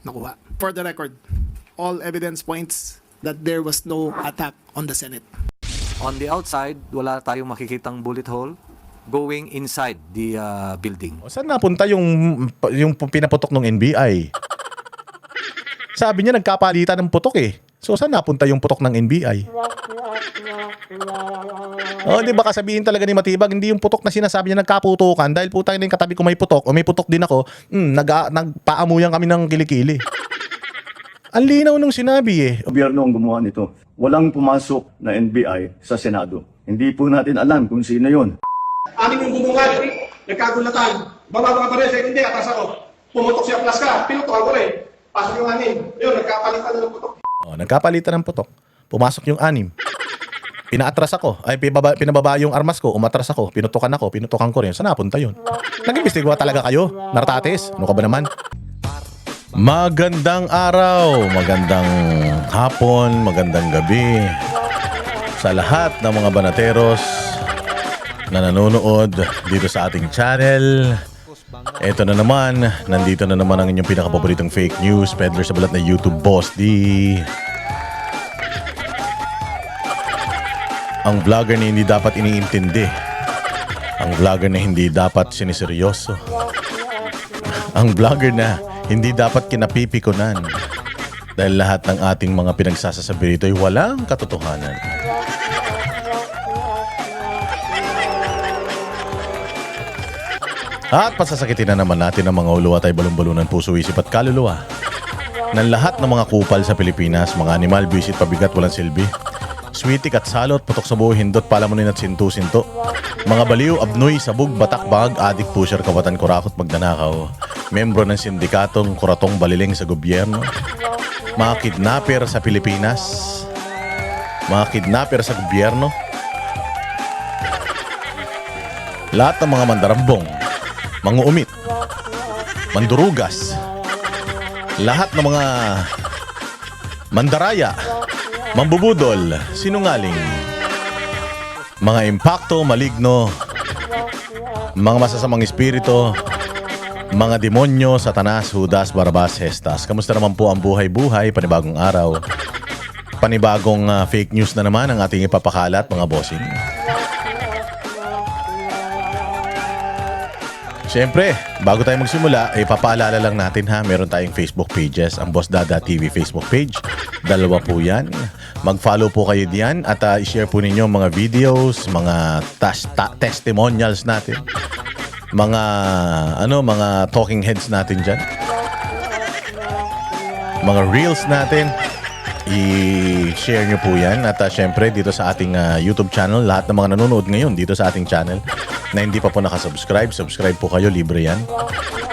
nakuha. For the record, all evidence points that there was no attack on the Senate. On the outside, wala tayong makikitang bullet hole going inside the building. Saan napunta yung pinaputok ng NBI? Sabi niya nagkapalitan ng putok eh. So saan napunta yung putok ng NBI? Oh, di ba kasabihin talaga ni Matibag, hindi yung putok na sinasabi niya nagkaputukan dahil putang na yung katabi ko may putok o may putok din ako, nagpaamuyan kami ng kilikili. Ang linaw nung sinabi eh. Gobyerno ang gumawa nito. Walang pumasok na NBI sa Senado. Hindi po natin alam kung sino yon. Anim yung gumungan, nagkagulatan. Bababa ka pa rin, hindi, atas ako. Pumutok siya, plus ka, pinutok ako rin. Pasok yung anim. Yun, nagkapalitan na ng putok. Oh, nagkapalitan ng putok. Pumasok yung anim. Pinaatras ako. Ay, pinababa yung armas ko. Umatras ako. Pinutukan ko rin. Saan napunta yun? Nag-imbestigawa talaga kayo? Nartates? Ano ka ba naman? Magandang araw, magandang hapon, magandang gabi sa lahat ng mga banateros na nanonood dito sa ating channel. Ito na naman, nandito na naman ang inyong pinakapaboritong fake news, peddler sa balat na YouTube boss D. Ang vlogger na hindi dapat iniintindi. Ang vlogger na hindi dapat siniseryoso. Ang vlogger na hindi dapat kinapipikunan. Dahil lahat ng ating mga pinagsasasabi rito ay walang katotohanan. At pasasakitin na naman natin ang mga ulo at ay balon-balunan puso, isip at kaluluwa ng lahat ng mga kupal sa Pilipinas, mga animal, bisit, pabigat, walang silbi, switik at salot, putok sa buho, hindot, palamunin at sinto-sinto, mga baliw, abnoy, sabog, batak, bag, adik, pusher, kawatan, kurakot, magnanakaw, membro ng sindikatong kuratong baliling sa gobyerno, mga kidnapper sa Pilipinas, mga kidnapper sa gobyerno, lahat ng mga mandarambong, manguumit, mandurugas, lahat ng mga mandaraya, mambubudol, sinungaling, mga impakto, maligno, mga masasamang espiritu, mga demonyo, Satanas, Judas, Barabas, Hestas. Kamusta naman po ang buhay-buhay, panibagong araw, panibagong fake news na naman ang ating ipapakalat, mga bossing. Siyempre, bago tayo magsimula, papaalala lang natin ha, meron tayong Facebook pages, ang Boss Dada TV Facebook page. Dalawa po yan. Mag-follow po kayo diyan at i-share po ninyo mga videos, mga testimonials natin. Mga mga talking heads natin diyan. Mga reels natin. I-share nyo po yan. At syempre dito sa ating YouTube channel, lahat ng mga nanonood ngayon dito sa ating channel na hindi pa po nakasubscribe, subscribe po kayo, libre yan.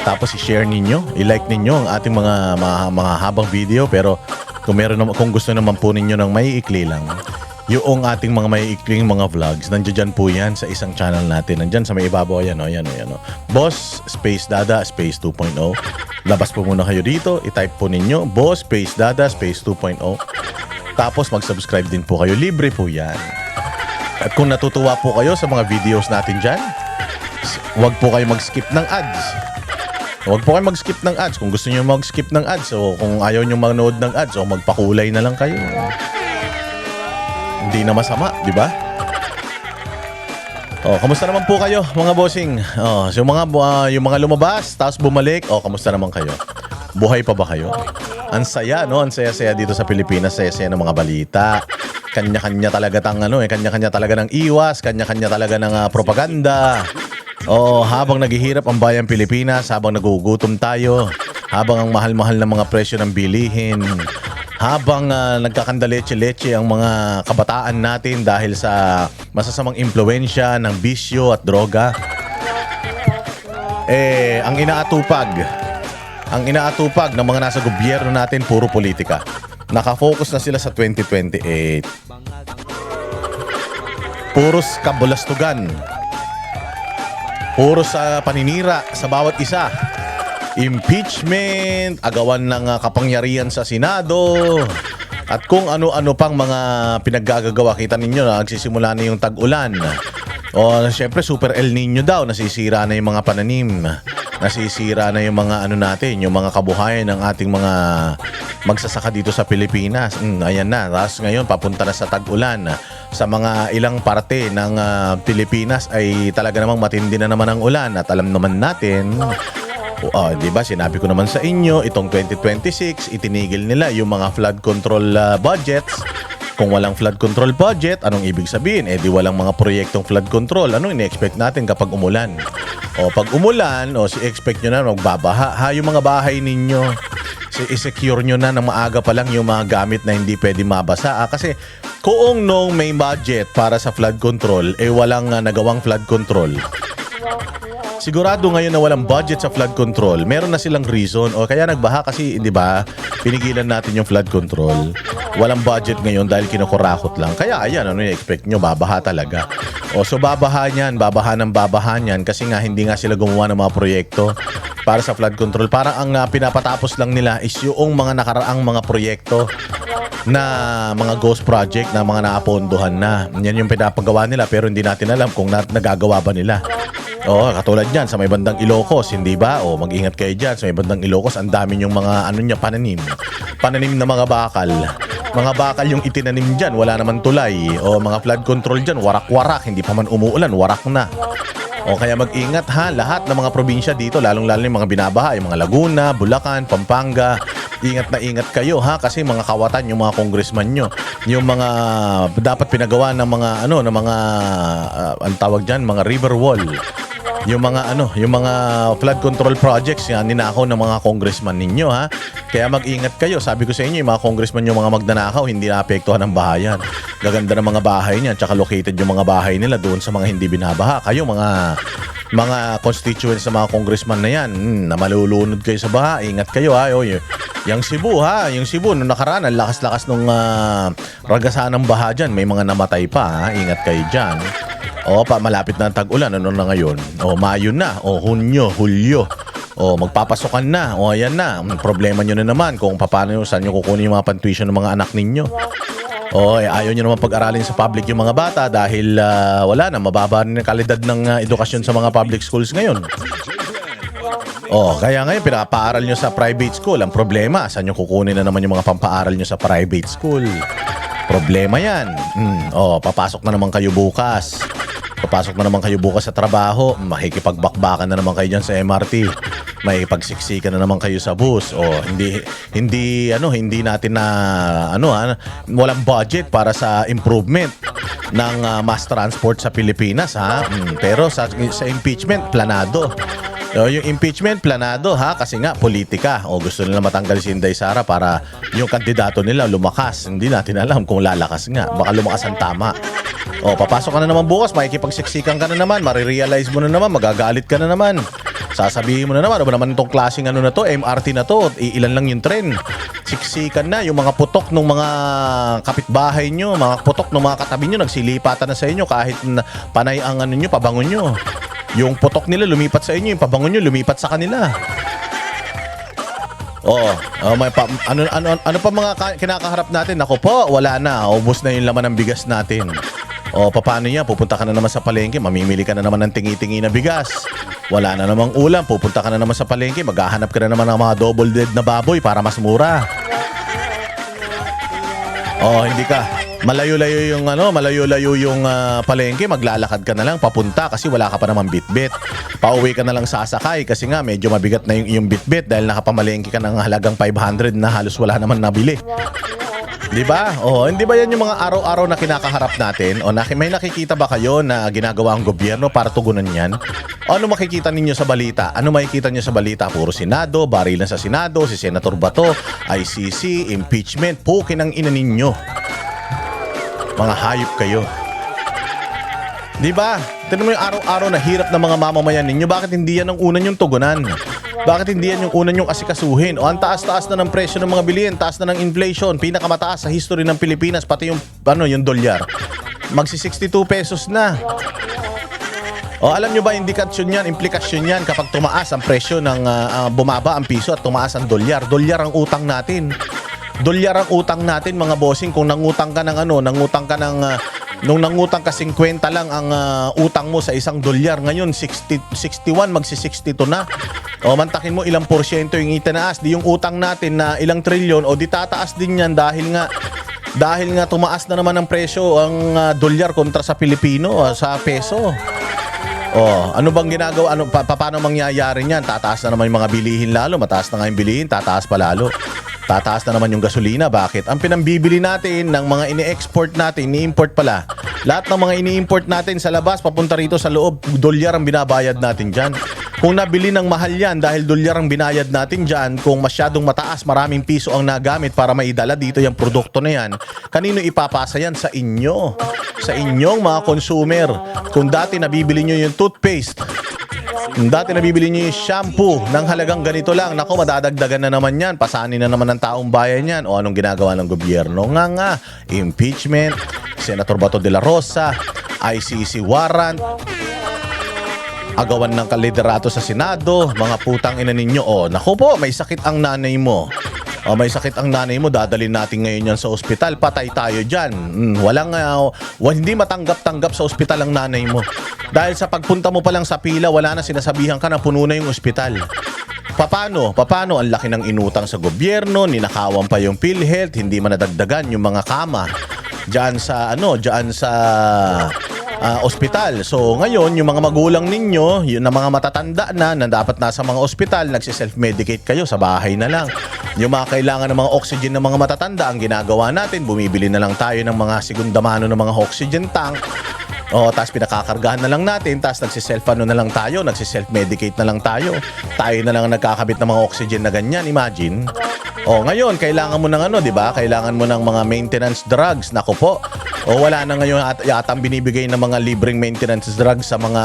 Tapos i-share ninyo, i-like ninyo ang ating mga habang video. Pero kung gusto naman po ninyo ng may ikli lang, yung ating mga may ikling mga vlogs, nandiyan po yan sa isang channel natin. Nandiyan sa may ibabaw, yan o. Boss Space Dada Space 2.0. Labas po muna kayo dito, i-type po ninyo Boss Space Dada Space 2.0. Tapos mag-subscribe din po kayo, libre po yan. At kung natutuwa po kayo sa mga videos natin dyan, huwag po kayo mag-skip ng ads. Huwag po kayo mag-skip ng ads. Kung gusto nyo mag-skip ng ads, o kung ayaw nyo manood ng ads, o magpakulay na lang kayo. Hindi na masama, di ba? Kamusta naman po kayo, mga bossing? So yung mga lumabas, tapos bumalik, kamusta naman kayo? Buhay pa ba kayo? Ang saya, no? Ang saya-saya dito sa Pilipinas, saya-saya ng mga balita. Kanya-kanya talaga kanya-kanya talaga ng iwas, kanya-kanya talaga ng propaganda. Habang naghihirap ang bayang Pilipinas, habang nagugutom tayo, habang ang mahal-mahal ng mga presyo ng bilihin, habang nagkakandaleche-leche ang mga kabataan natin dahil sa masasamang impluwensya ng bisyo at droga, ang inaatupag ng mga nasa gobyerno natin, puro politika. Nakafocus na sila sa 2028. Puros kabulastugan. Puros sa paninira sa bawat isa. Impeachment, agawan ng kapangyarihan sa Senado, at kung ano-ano pang mga pinaggagawa. Kita ninyo na nagsisimula na yung tag-ulan. Siyempre Super El Nino daw, nasisira na yung mga pananim. Nasisira na yung mga ano natin, yung mga kabuhayan ng ating mga magsasaka dito sa Pilipinas. Ayan na. Tapos ngayon, papunta na sa tag-ulan. Sa mga ilang parte ng Pilipinas ay talaga namang matindi na naman ang ulan. At alam naman natin, di ba, sinabi ko naman sa inyo, itong 2026, itinigil nila yung mga flood control budgets. Kung walang flood control budget, anong ibig sabihin? Di walang mga proyektong flood control. Anong ini-expect natin kapag umulan? Pag umulan, si-expect nyo na magbabaha. Yung mga bahay ninyo, i-secure nyo na ng maaga pa lang yung mga gamit na hindi pwede mabasa. Kasi kung nung may budget para sa flood control, walang nagawang flood control. Sigurado ngayon na walang budget sa flood control, meron na silang reason. Kaya nagbaha kasi, di ba, pinigilan natin yung flood control. Walang budget ngayon dahil kinukurakot lang. Kaya ayan, ano i-expect nyo? Babaha talaga. So babaha niyan kasi nga hindi nga sila gumawa ng mga proyekto para sa flood control. Parang ang pinapatapos lang nila is yung mga nakaraang mga proyekto na mga ghost project na mga naapondohan na. Yan yung pinapagawa nila pero hindi natin alam kung nagagawa ba nila. Katulad dyan sa may bandang Ilocos, hindi ba? Mag-ingat kayo dyan sa may bandang Ilocos, ang dami yung mga pananim na mga bakal. Mga bakal yung itinanim dyan, wala naman tulay. Mga flood control dyan, warak-warak, hindi pa man umuulan, warak na. Kaya mag-ingat ha, lahat ng mga probinsya dito, lalong-lalo yung mga binabaha, yung mga Laguna, Bulacan, Pampanga. Ingat na ingat kayo ha, kasi mga kawatan yung mga congressman nyo, yung mga dapat pinagawa ng mga ang tawag dyan, mga river wall. Yung mga flood control projects yan ninakaw ng mga congressman ninyo ha. Kaya mag-ingat kayo. Sabi ko sa inyo, yung mga congressman yung mga magnanakaw, hindi naapektuhan ng bahayan. Gaganda ng mga bahay niyan, tsaka located yung mga bahay nila doon sa mga hindi binabaha. Kayo mga constituents sa mga congressman na yan, na malulunod kayo sa baha, ingat kayo ha. Yung Cebu nung nakaraan, ang lakas-lakas nung ragasan ng baha dyan, may mga namatay pa ha. Ingat kayo dyan. Malapit na ang tag-ulan. Ano na ngayon? Mayo na. Hunyo, Hulyo. Magpapasokan na. Ayan na. Problema nyo na naman kung paano saan nyo kukunin yung mga pantuition ng mga anak ninyo. Ayaw nyo naman pag-aralin sa public yung mga bata dahil wala na. Mababa na kalidad ng edukasyon sa mga public schools ngayon. Kaya ngayon pinapaaral nyo sa private school. Ang problema, saan nyo kukunin na naman yung mga pampaaral nyo sa private school? Problema yan. Papasok na naman kayo bukas. Sa trabaho. Makikipagbakbakan na naman kayo dyan sa MRT. May pagsiksikan na naman kayo sa bus. Hindi natin walang budget para sa improvement ng mass transport sa Pilipinas ha. Pero sa impeachment planado. Yung impeachment planado ha, kasi nga politika. Gusto nila matanggal si Inday Sara para yung kandidato nila lumakas. Hindi natin alam kung lalakas nga. Baka lumakas ang tama. Papasok ka na naman bukas, makikipagsiksikan ka na naman, marirealize mo na naman, magagalit ka na naman. Sasabihin mo na naman, ano ba naman itong klaseng na to, MRT na to, ilan lang yung tren. Siksikan na, yung mga putok ng mga kapitbahay nyo, mga putok ng mga katabi nyo, nagsilipatan na sa inyo kahit panay ang pabango nyo. Yung putok nila lumipat sa inyo, yung pabango nyo lumipat sa kanila. Ano pa mga kinakaharap natin? Ako po, wala na. Ubos na yung laman ng bigas natin. Paano yan? Pupunta ka na naman sa palengke, mamimili ka na naman ng tingi-tingi na bigas. Wala na namang ulam, pupunta ka na naman sa palengke, maghahanap ka na naman ng mga double dead na baboy para mas mura. Hindi ka. Malayo-layo yung palengke, maglalakad ka na lang papunta kasi wala ka pa naman bitbit. Pauwi ka na lang sasakay kasi nga medyo mabigat na yung bitbit dahil nakapamalengke ka ng halagang 500 na halos wala naman nabili. Di ba? Hindi ba yan yung mga araw-araw na kinakaharap natin? May nakikita ba kayo na ginagawa ang gobyerno para tugunan yan? Ano makikita ninyo sa balita? Ano makikita nyo sa balita? Puro Senado, barilan sa Senado, si Senator Bato, ICC, impeachment, pukin ang ina ninyo. Mga hayop kayo. Di ba? Tignan mo yung araw-araw na hirap ng mga mamamayan ninyo. Bakit hindi yan ang unan yung tugunan? Bakit hindi yan yung unan yung asikasuhin? Ang taas-taas na ng presyo ng mga bilihin, taas na ng inflation, pinakamataas sa history ng Pilipinas, pati yung dolyar. Magsi 62 pesos na. Alam nyo ba indikasyon yan, implikasyon yan kapag tumaas ang presyo ng bumaba ang piso at tumaas ang dolyar. Dolyar ang utang natin. Dolyar ang utang natin mga bossing. Kung nangutang ka ng Nung nangutang ka 50 lang ang utang mo sa $1, ngayon 61, magsi-62 na. O mantakin mo ilang porsyento yung itinaas. Di yung utang natin na ilang trilyon, o di tataas din yan dahil nga tumaas na naman ang presyo ang dolyar kontra sa Pilipino, sa peso. Oh, ano bang ginagawa? Paano mangyayari niyan? Tataas na naman yung mga bilihin lalo. Mataas na nga yung bilihin, tataas pa lalo. Tataas na naman yung gasolina. Bakit? Ang pinambibili natin ng mga ini-export natin, ini-import pala. Lahat ng mga ini-import natin sa labas, papunta rito sa loob, dolyar ang binabayad natin dyan. Kung nabili ng mahal yan dahil dolyar ang binayad natin dyan, kung masyadong mataas, maraming piso ang nagamit para maidala dito yung produkto na yan, kanino ipapasa yan? Sa inyo. Sa inyong mga consumer. Kung dati nabibili nyo yung toothpaste, kung dati nabibili nyo yung shampoo ng halagang ganito lang, nako, madadagdagan na naman yan, pasanin na naman ng taong bayan yan. O anong ginagawa ng gobyerno? Nga, impeachment, Senator Bato de la Rosa, ICC warrant, agawan ng kaliderato sa Senado, mga putang ina ninyo. O, naku po, may sakit ang nanay mo. O, may sakit ang nanay mo, dadalhin natin ngayon yan sa ospital. Patay tayo dyan. Hindi matanggap-tanggap sa ospital ang nanay mo. Dahil sa pagpunta mo pa lang sa pila, wala na, sinasabihan ka na puno na yung ospital. Paano? Ang laki ng inutang sa gobyerno, ninakawan pa yung PhilHealth, hindi man nadagdagan yung mga kama diyan sa ospital. So ngayon, yung mga magulang ninyo, yung mga matatanda na dapat nasa mga ospital, nagsi-self-medicate kayo sa bahay na lang. Yung mga kailangan ng mga oxygen ng mga matatanda, ang ginagawa natin, bumibili na lang tayo ng mga segunda mano ng mga oxygen tank. Tapos pinakakargahan na lang natin, tapos nagsi-self-medicate na lang tayo. Tayo na lang nagkakabit ng mga oxygen na ganyan, imagine. Ngayon, kailangan mo ng di ba? Kailangan mo ng mga maintenance drugs. Nako po. Wala na ngayon yatang binibigay ng mga libreng maintenance drugs sa mga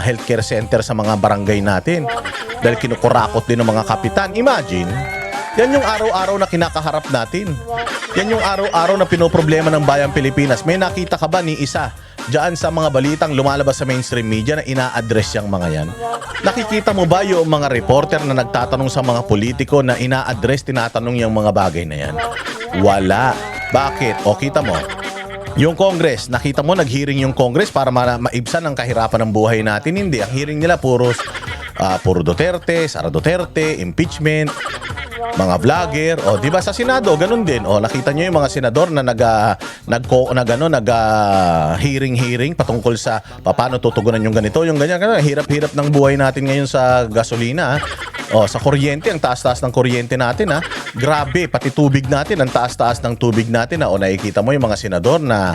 healthcare center sa mga barangay natin. Dahil kinukurakot din ng mga kapitan. Imagine. Yan yung araw-araw na kinakaharap natin. Yan yung araw-araw na pinoproblema ng bayang Pilipinas. May nakita ka ba ni isa diyan sa mga balitang lumalabas sa mainstream media na ina-address yung mga yan? Nakikita mo ba yung mga reporter na nagtatanong sa mga politiko na ina-address, tinatanong yung mga bagay na yan? Wala. Bakit? Kita mo. Yung Congress, nakita mo nag-hearing yung Congress para maibsan ang kahirapan ng buhay natin? Hindi. Ang hearing nila puro Duterte, Sara Duterte, impeachment, mga vlogger, di ba sa Senado ganun din. Nakita niyo yung mga senador na hearing patungkol sa paano tutugunan yung ganito, yung ganyan. Hirap-hirap ng buhay natin ngayon sa gasolina. Sa kuryente, ang taas-taas ng kuryente natin, grabe, pati tubig natin, ang taas-taas ng tubig natin. Nakikita mo yung mga senador na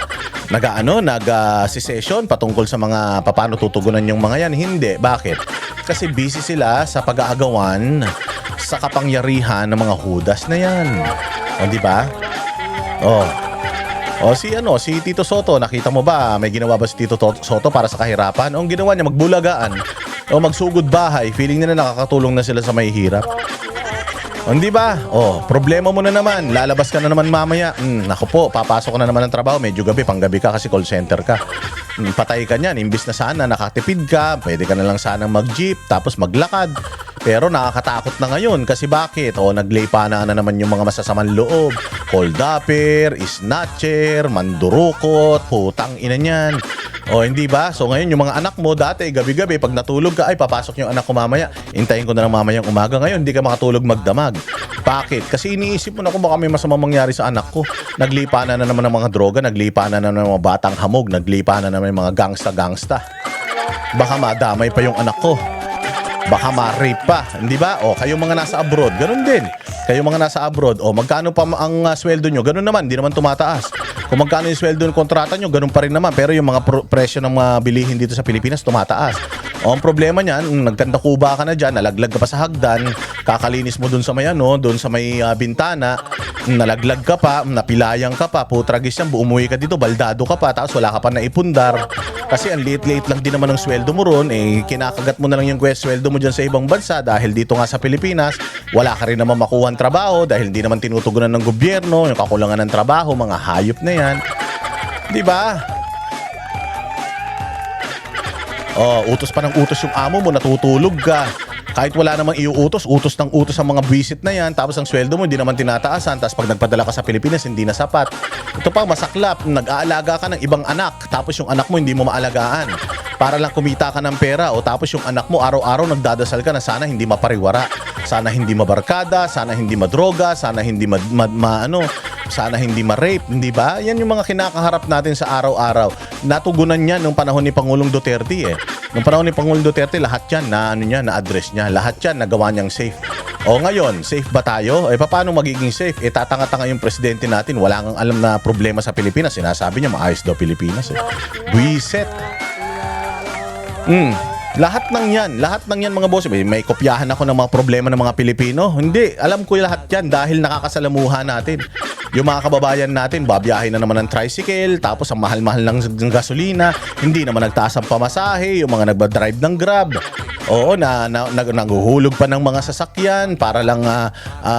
nag-session patungkol sa mga paano tutugunan yung mga yan. Hindi. Bakit? Kasi busy sila sa pag-aagawan sa kapangyarihan ng mga hudas na yan. Di ba? Si Tito Soto, nakita mo ba? May ginawa ba si Tito Soto para sa kahirapan? Ang ginawa niya, magbulagaan o magsugod bahay. Feeling nila nakakatulong na sila sa may hirap. Hindi ba? Problema mo na naman. Lalabas ka na naman mamaya. Naku po, papasok ka na naman ng trabaho. Medyo gabi, panggabi ka kasi call center ka. Patay ka niyan. Imbis na sana nakatipid ka, pwede ka na lang sana mag-jeep, tapos maglakad. Pero nakakatakot na ngayon kasi bakit? Naglaypa na naman yung mga masasamang loob. Holdupper, snatcher, mandurukot, putang ina niyan. Hindi ba? So ngayon yung mga anak mo dati gabi-gabi pag natulog ka, ay papasok yung anak ko mamaya. Hintayin ko na lang mamayang umaga. Ngayon hindi ka makatulog magdamag. Bakit? Kasi iniisip mo na kung baka may masamang mangyari sa anak ko. Naglipa na naman ng mga droga, naglipa na naman ng mga batang hamog, naglipa na naman ng mga gangsta-gangsta. Baka madamay pa yung anak ko. Baka ma-rape pa, hindi ba? Kayong mga nasa abroad, ganun din. Kayong mga nasa abroad, magkano pa ang sweldo nyo? Ganun naman, di naman tumataas. Kung magkano yung sweldo ng kontrata nyo, ganun pa rin naman. Pero yung mga presyo ng mga bilihin dito sa Pilipinas, tumataas. Ang problema niyan, nagkanda kuba ka na dyan, nalaglag ka pa sa hagdan, kakalinis mo dun sa may dun sa may bintana, nalaglag ka pa, napilayang ka pa, putragis yan, umuwi ka dito, baldado ka pa, tapos wala ka pa naipundar. Kasi ang liit-liit lang din naman ang sweldo mo ron, kinakagat mo na lang yung sweldo mo dyan sa ibang bansa dahil dito nga sa Pilipinas, wala ka rin naman makuha ang trabaho dahil hindi naman tinutugunan ng gobyerno, yung kakulangan ng trabaho, mga hayop na yan. Di ba? Utos pa ng utos yung amo mo, natutulog ka. Kahit wala namang iuutos, utos ng utos ang mga buwisit na yan, tapos ang sweldo mo hindi naman tinataasan, tapos pag nagpadala ka sa Pilipinas, hindi na sapat. Ito pa, masaklap, nag-aalaga ka ng ibang anak, tapos yung anak mo hindi mo maalagaan. Para lang kumita ka ng pera, o tapos yung anak mo araw-araw nagdadasal ka na sana hindi mapariwara, sana hindi mabarkada, sana hindi madroga, sana hindi sana hindi ma-rape, hindi ba? Yan yung mga kinakaharap natin sa araw-araw. Natugunan yan nung panahon ni Pangulong Duterte eh. Nung panahon ni Pangulong Duterte, lahat yan na-address niya. Lahat yan nagawa niyang safe. O ngayon, safe ba tayo? Paano magiging safe? Tatanga-tanga yung presidente natin. Wala kang alam na problema sa Pilipinas. Sinasabi niya, maayos daw Pilipinas eh. Buiset. Lahat ng yan mga boss. May kopyahan ako ng mga problema ng mga Pilipino. Hindi, alam ko lahat yan dahil nakakasalamuha natin. Yung mga kababayan natin, babiyahe na naman ng tricycle, tapos ang mahal-mahal ng gasolina, hindi naman nagtaas ang pamasahe, yung mga nagba-drive ng Grab. Oo, naguhulog pa ng mga sasakyan para lang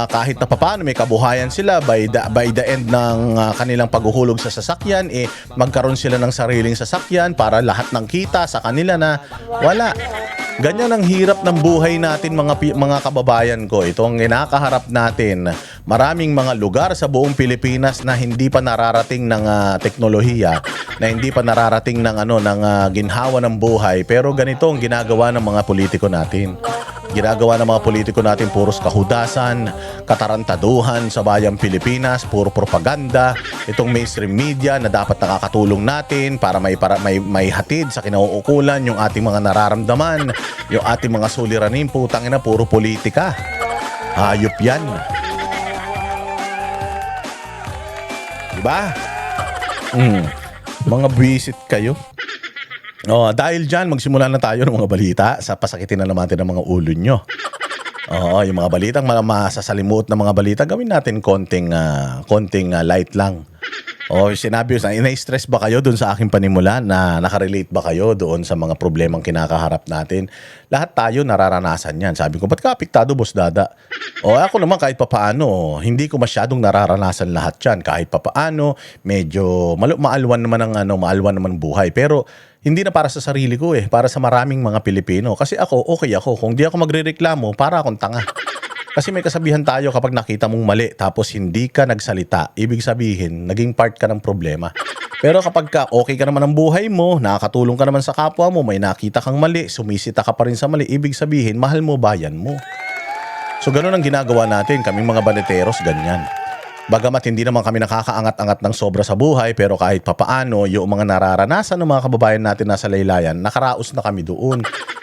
kahit na papaano may kabuhayan sila by the end ng kanilang paghuhulog sa sasakyan, magkaroon sila ng sariling sasakyan para lahat ng kita sa kanila na wala. Ganyan ang hirap ng buhay natin mga kababayan ko. Ito ang kinakaharap natin. Maraming mga lugar sa buong Pilipinas na hindi pa nararating ng teknolohiya, na hindi pa nararating ng ginhawa ng buhay, pero ganito ang ginagawa ng mga politiko natin. Ginagawa ng mga politiko natin puros kahudasan, katarantaduhan sa bayang Pilipinas, puro propaganda. Itong mainstream media na dapat nakakatulong natin para may hatid sa kinauukulan yung ating mga nararamdaman, yung ating mga suliranin, putang ina, puro politika. Hayop yan. Diba? Mga visit kayo. Dahil dyan, magsimula na tayo ng mga balita sa pasakitin na naman natin ng mga ulo nyo. Yung mga balitang masasalimuot na mga balita, gawin natin konting light lang. Sinabi ko, ina-stress ba kayo doon sa aking panimula, na nakarelate ba kayo doon sa mga problemang kinakaharap natin? Lahat tayo nararanasan yan. Sabi ko, ba't ka apektado, Boss Dada? Ako naman kahit papaano, hindi ko masyadong nararanasan lahat yan. Kahit papaano, medyo maalwan naman buhay. Pero hindi na para sa sarili ko para sa maraming mga Pilipino. Kasi okay ako. Kung di ako magrereklamo, para akong tanga. Kasi may kasabihan tayo, kapag nakita mong mali tapos hindi ka nagsalita, ibig sabihin, naging part ka ng problema. Pero kapag okay ka naman ang buhay mo, nakakatulong ka naman sa kapwa mo, may nakita kang mali, sumisita ka pa rin sa mali, ibig sabihin, mahal mo bayan mo. So ganun ang ginagawa natin, kaming mga baneteros, ganyan. Bagamat hindi naman kami nakakaangat-angat ng sobra sa buhay, pero kahit papaano, yung mga nararanasan ng mga kababayan natin nasa laylayan, nakaraos na kami doon.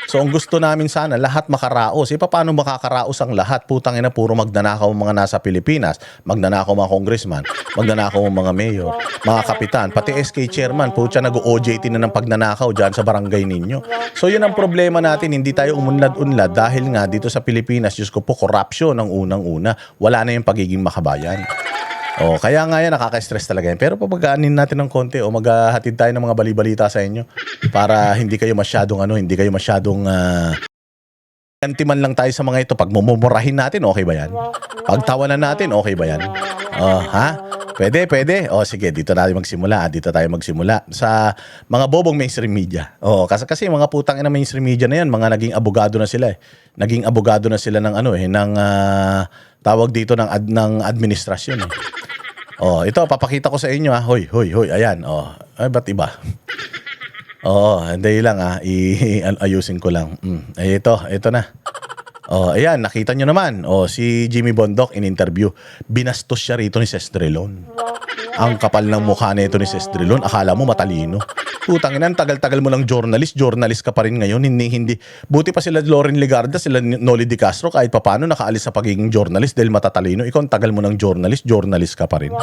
So ang gusto namin sana, lahat makaraos. Paano makakaraos ang lahat? Putang ina, puro magnanakaw mga nasa Pilipinas, magnanakaw mga congressman, magnanakaw mga mayor, mga kapitan, pati SK chairman, putya nag-OJT na ng pagnanakaw dyan sa barangay ninyo. So yun ang problema natin, hindi tayo umunlad-unlad dahil nga dito sa Pilipinas, Diyos ko po, corruption ang unang-una. Wala na yung pagiging makabayan. Kaya nga yan, nakaka-stress talaga yan. Pero papagaanin natin ng konti maghahatid tayo ng mga balibalita sa inyo para hindi kayo masyadong gantiman lang tayo sa mga ito. Pag mumurahin natin, okay ba yan? Pagtawanan natin, okay ba yan? Pwede? Sige, dito tayo magsimula. Sa mga bobong mainstream media. Kasi mga putang ina mainstream media na yan, mga naging abogado na sila Naging abogado na sila ng tawag dito ng administrasyon ito, papakita ko sa inyo Hoy, ayan. Ba't iba? Hindi lang ayusin ko lang. Ito na. Ayan, nakita nyo naman. Si Jimmy Bondoc in interview. Binastos siya rito ni Sestrilon. Ang kapal ng mukha nito ni Sestrilon, akala mo matalino. Putang ina, tagal-tagal mo lang journalist ka pa rin ngayon. Hindi. Buti pa sila Loren Legarda, sila Noli Di Castro, kahit papaano nakaalis sa pagiging journalist dahil matatalino. Ikaw, ang tagal mo ng journalist ka pa rin.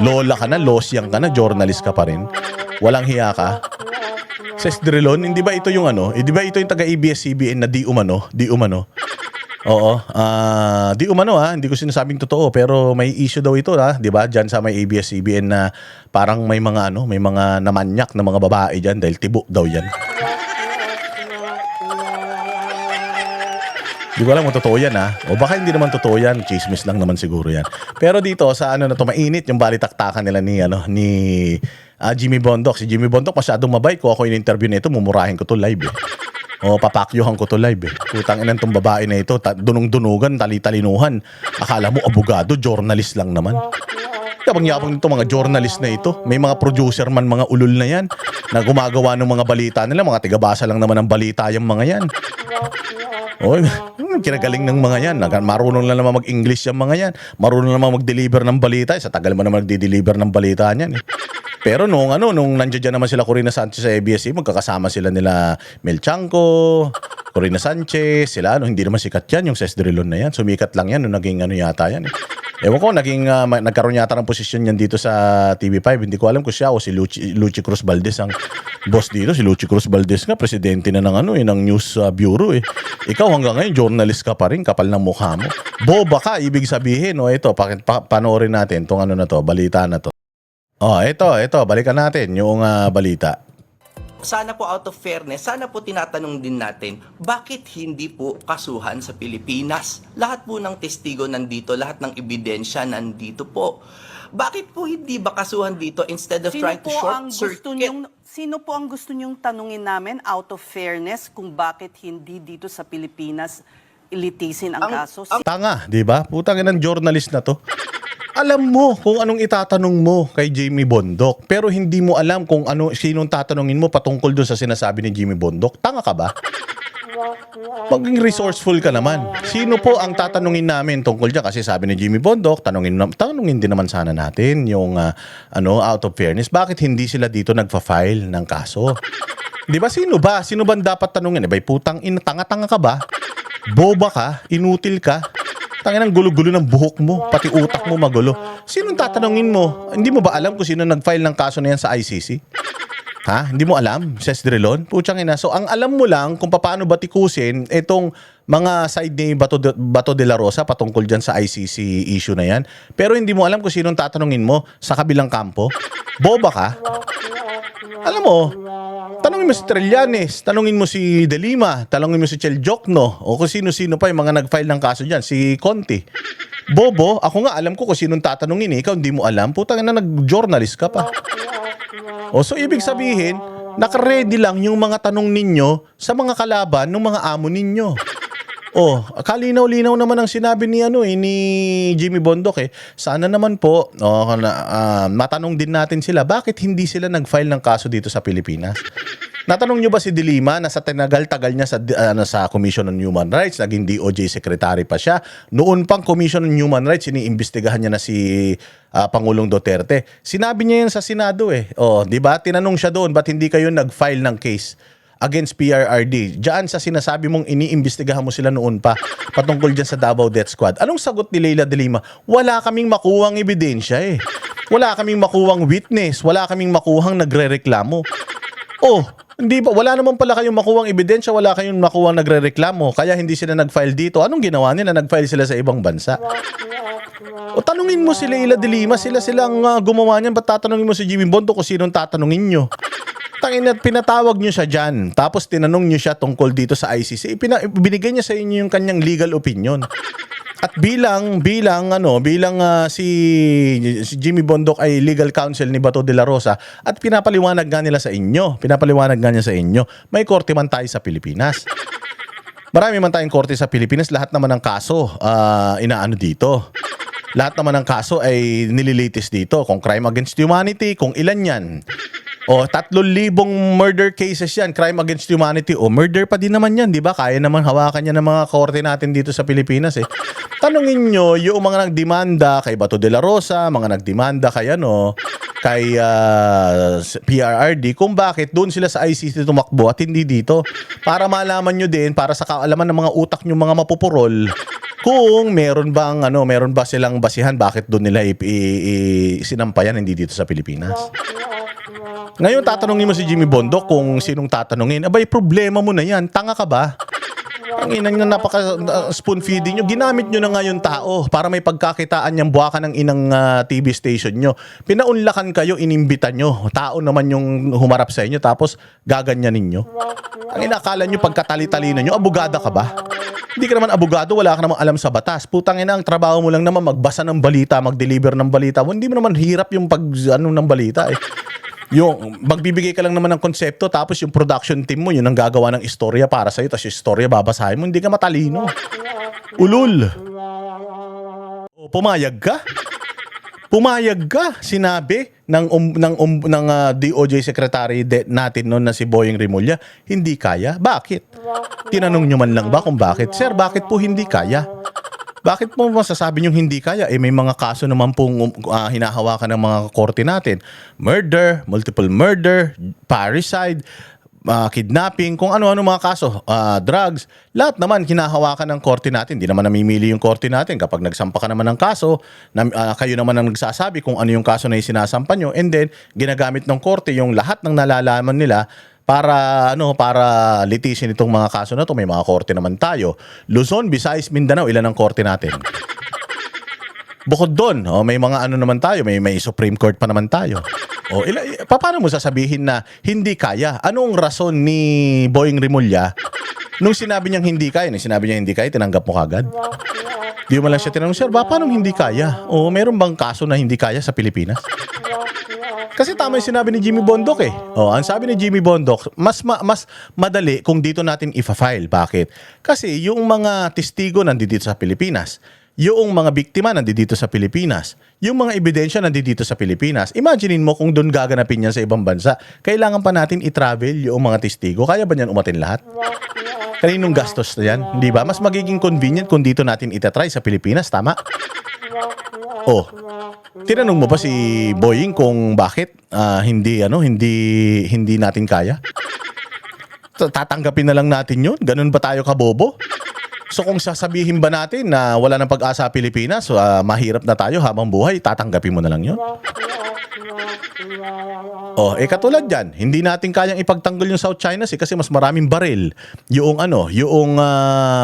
Lola ka na, losyang ka na, journalist ka pa rin. Walang hiya ka. Sestrilon, hindi ba ito yung di ba ito yung taga-ABS-CBN na di umano? Di umano, hindi ko sinasabing totoo, pero may issue daw ito, di ba? Diyan sa may ABS-CBN na parang may mga namanyak na mga babae diyan dahil tibok daw yan. Di ko alam kung totoo yan o baka hindi naman totoo yan, chismis lang naman siguro yan. Pero dito sa na to, mainit yung balitaktakan nila ni Jimmy Bondoc. Si Jimmy Bondoc masyadong mabait. Kung ako in-interview nito, mumurahin ko to live O, papakyuhan ko to live eh. Putang ina tong babae na ito, dunong-dunugan, tali-talinuhan. Akala mo abogado, journalist lang naman. Yabang-yabang nito mga journalist na ito. May mga producer man, mga ulol na yan, na gumagawa ng mga balita nila. Mga tigabasa lang naman ng balita yung mga yan. Oy, kinagaling ng mga yan. Marunong lang naman mag-English yung mga yan. Marunong naman mag-deliver ng balita. Sa tagal mo naman nagdi-deliver ng balita niyan eh. Pero nung nandiyan dyan naman sila Corina Sanchez sa ABS-CBN, magkakasama sila nila Mel Chanco, Corina Sanchez, sila hindi naman sikat yan, yung Ces Drilon na yan. Sumikat lang yan nung naging yata yan eh. Ewan ko, nagkaroon yata ng posisyon yan dito sa TV5. Hindi ko alam kung siya o si Luchi Cruz Valdez ang boss dito. Si Luchi Cruz Valdez nga, presidente na ng ng News Bureau eh. Ikaw hanggang ngayon, journalist ka pa rin, kapal ng mukha mo. Boba ka, ibig sabihin. O ito, panoorin natin itong na to, balita na to. Oh, ito, balikan natin yung balita. Sana po out of fairness, sana po tinatanong din natin, bakit hindi po kasuhan sa Pilipinas? Lahat po ng testigo nandito, lahat ng ebidensya nandito po. Bakit po hindi ba kasuhan dito instead of trying to short circuit? Sino po ang gusto nyong tanungin namin out of fairness kung bakit hindi dito sa Pilipinas ilitisin ang kaso? Tanga, di ba? Putang ina ng journalist na to. Alam mo kung anong itatanong mo kay Jimmy Bondoc, pero hindi mo alam kung sinong tatanungin mo patungkol doon sa sinasabi ni Jimmy Bondoc. Tanga ka ba? Maging resourceful ka naman. Sino po ang tatanungin namin tungkol dyan? Kasi sabi ni Jimmy Bondoc, tanungin din naman sana natin yung out of fairness. Bakit hindi sila dito nagfa-file ng kaso? Di ba? Sino ba? Sino ba dapat tanungin? Bay, putang ina, tanga-tanga ka ba? Boba ka? Inutil ka? Tangin ang gulo-gulo ng buhok mo, pati utak mo magulo. Sinong tatanungin mo? Hindi mo ba alam kung sino nag-file ng kaso na yan sa ICC? Ha? Hindi mo alam? Ces Drilon? Putsang ina. So, ang alam mo lang kung paano batikusin itong mga side ni Bato de la Rosa patungkol dyan sa ICC issue na yan. Pero hindi mo alam kung sinong tatanungin mo sa kabilang kampo. Boba ka? Alam mo, tanungin mo si Trillanes, tanungin mo si De Lima, tanungin mo si Chel Jokno, o kung sino-sino pa yung mga nag-file ng kaso dyan, si Conti. Bobo, ako nga alam ko kung sinong tatanungin ikaw hindi mo alam, putang ina nag-journalist ka pa. O so ibig sabihin, naka-ready lang yung mga tanong ninyo sa mga kalaban ng mga amo ninyo. Oh, kalinaw-linaw naman ang sinabi ni ni Jimmy Bondoc eh. Sana naman po matanong din natin sila bakit hindi sila nag-file ng kaso dito sa Pilipinas. Natanong niyo ba si De Lima na sa tinagal-tagal niya sa Commission on Human Rights, naging DOJ secretary pa siya. Noon pang Commission on Human Rights, iniimbestigahan niya na si Pangulong Duterte. Sinabi niya yan sa Senado eh. Oh, 'di ba? Tinanong siya doon, ba't hindi kayo nag-file ng case against PRRD? Diyan sa sinasabi mong iniimbestigahan mo sila noon pa patungkol dyan sa Davao Death Squad. Anong sagot ni Leila de Lima? Wala kaming makuhang ebidensya eh. Wala kaming makuhang witness. Wala kaming makuhang nagrereklamo. Oh, hindi ba? Wala naman pala kayong makuhang ebidensya. Wala kayong makuhang nagrereklamo. Kaya hindi sila nag-file dito. Anong ginawa nila? Nag-file sila sa ibang bansa. O tanungin mo si Leila de Lima. Silang gumawa niyan. Ba't tatanungin mo si Jimmy Bondoc kung sinong tatanungin nyo? Pinatawag nyo siya dyan, tapos tinanong nyo siya tungkol dito sa ICC, binigay niya sa inyo yung kanyang legal opinion. At bilang si Jimmy Bondoc ay legal counsel ni Bato de la Rosa at pinapaliwanag nga niya sa inyo, may korte man tayo sa Pilipinas. Marami man tayong korte sa Pilipinas, lahat naman ng kaso inaano dito. Lahat naman ng kaso ay nililitis dito, kung crime against humanity, kung ilan yan. O, 3,000 murder cases yan, crime against humanity. O, murder pa din naman yan, di ba? Kaya naman hawakan yan ng mga korte natin dito sa Pilipinas eh. Tanungin nyo, yung mga nagdemanda kay Bato de la Rosa, mga nagdemanda kay kay PRRD, kung bakit doon sila sa ICC tumakbo at hindi dito. Para malaman nyo din, para sa kaalaman ng mga utak nyo mga mapupurol, kung meron ba silang basihan bakit doon nila sinampayan hindi dito sa Pilipinas. Ngayon tatanungin mo si Jimmy Bondoc kung sinong tatanungin. Abay, problema mo na yan. Tanga ka ba? Ang inang na napaka spoon feeding nyo. Ginamit nyo na nga yung tao para may pagkakitaan niyang buwakan ng inang TV station nyo. Pinaunlakan kayo, inimbita nyo. Tao naman yung humarap sa inyo tapos gaganyanin nyo. Ang inakala nyo pagkatali-talina nyo, abogada ka ba? Hindi ka naman abogado, wala ka namang alam sa batas. Putang ina, ang trabaho mo lang naman magbasa ng balita, mag-deliver ng balita. Hindi mo naman hirap yung ng balita eh. Yung magbibigay ka lang naman ng konsepto tapos yung production team mo yun ang gagawa ng istorya para sa'yo tapos yung istorya babasahin mo, hindi ka matalino. Ulul. O, pumayag ka? Pumayag ka, sinabi ng DOJ Secretary natin noon na si Boying Rimulya, hindi kaya. Bakit? Tinanong nyo man lang ba kung bakit? Sir, bakit po hindi kaya? Bakit mo masasabi nyo hindi kaya? Eh may mga kaso naman pong hinahawakan ng mga korte natin. Murder, multiple murder, parricide, kidnapping, kung ano-ano mga kaso, drugs, lahat naman hinahawakan ng korte natin. Hindi naman namimili yung korte natin. Kapag nagsampa ka naman ng kaso, kayo naman ang nagsasabi kung ano yung kaso na sinasampa nyo, and then ginagamit ng korte yung lahat ng nalalaman nila para litisin itong mga kaso na to. May mga korte naman tayo. Luzon, Visayas, Mindanao, ilan ang korte natin? Bukod doon, may mga naman tayo, may Supreme Court pa naman tayo. Paano mo sasabihin na hindi kaya? Anong rason ni Boying Rimulya nung sinabi niyang hindi kaya? Tinanggap mo kagad? Di mo lang siya tinanong, sir, paano hindi kaya? O meron bang kaso na hindi kaya sa Pilipinas? Kasi tama yung sinabi ni Jimmy Bondoc eh. Ang sabi ni Jimmy Bondoc, mas madali kung dito natin ifa-file. Bakit? Kasi yung mga testigo nandito sa Pilipinas, yung mga biktima nandito sa Pilipinas, yung mga ebidensya nandito sa Pilipinas. Imaginein mo kung doon gaganapin yan sa ibang bansa. Kailangan pa natin i-travel yung mga testigo. Kaya ba niyan umatin lahat? Kaninong gastos na yan? Di ba? Mas magiging convenient kung dito natin itatry sa Pilipinas. Tama? Tinanong mo ba si Boying kung bakit hindi natin kaya? Tatanggapin na lang natin yun? Ganun ba tayo kabobo? So kung sasabihin ba natin na wala nang pag-asa Pilipinas, mahirap na tayo habang buhay, tatanggapin mo na lang yun? Katulad yan, hindi natin kayang ipagtanggol yung South China Sea kasi mas maraming baril yung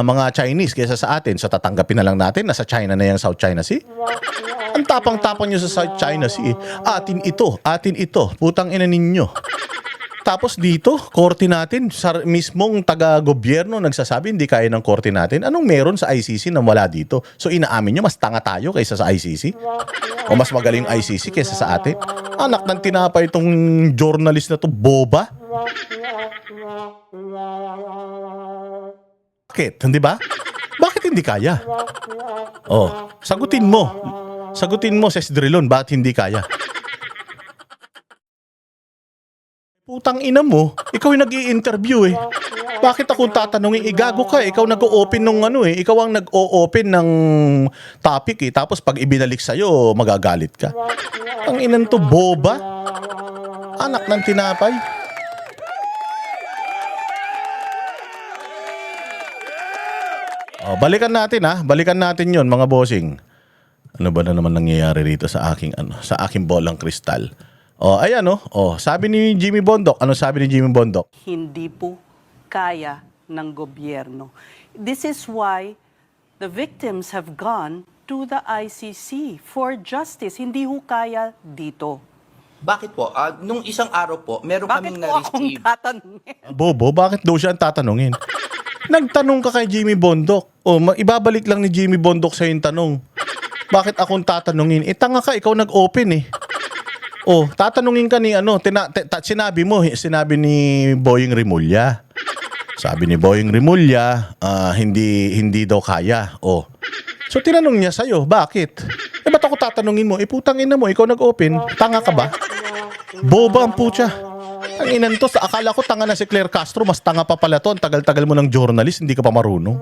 mga Chinese kaysa sa atin. So tatanggapin na lang natin na sa China na yung South China Sea. Ang tapang-tapang nyo sa South China Sea. Atin ito, putang ina ninyo. Tapos dito, korte natin, mismong taga-gobyerno nagsasabi hindi kaya ng korte natin. Anong meron sa ICC na wala dito? So inaamin nyo, mas tanga tayo kaysa sa ICC? O mas magaling ICC kaysa sa atin? Anak ng tinapay itong journalist na to, boba? Bakit? Hindi ba? Bakit hindi kaya? Sagutin mo. Sagutin mo, Ses Drilon, bakit hindi kaya? Putang ina mo, ikaw yung nag-i-interview eh. Bakit ako tatanungin? Igago ka, ikaw nag-o-open nung ikaw ang nag-o-open ng topic eh. Tapos pag ibinalik sa'yo, magagalit ka. Ang inan to, boba. Anak ng tinapay. Balikan natin balikan natin yon mga bossing. Ano ba na naman nangyayari rito sa aking bolang kristal? Sabi ni Jimmy Bondoc. Ano sabi ni Jimmy Bondoc? Hindi po kaya ng gobyerno. This is why the victims have gone to the ICC for justice. Hindi ho kaya dito. Bakit po? Nung isang araw po, meron Bakit kaming po akong na-receive. tatanungin? Bobo, bakit daw siya ang tatanungin? Nagtanong ka kay Jimmy Bondoc. Ibabalik lang ni Jimmy Bondoc sa yung tanong. Bakit akong tatanungin? Tanga ka, ikaw nag-open eh. Tatanungin ka ni sinabi ni Boying Rimulya. Sabi ni Boying Rimulya, hindi daw kaya. So tinanong niya sa'yo, bakit? Ba't ako tatanungin mo? Putang ina mo, ikaw nag-open. Tanga ka ba? Boba ang putya. Ang inan to, akala ko tanga na si Claire Castro, mas tanga pa pala to. Ang tagal-tagal mo ng journalist, hindi ka pa marunong.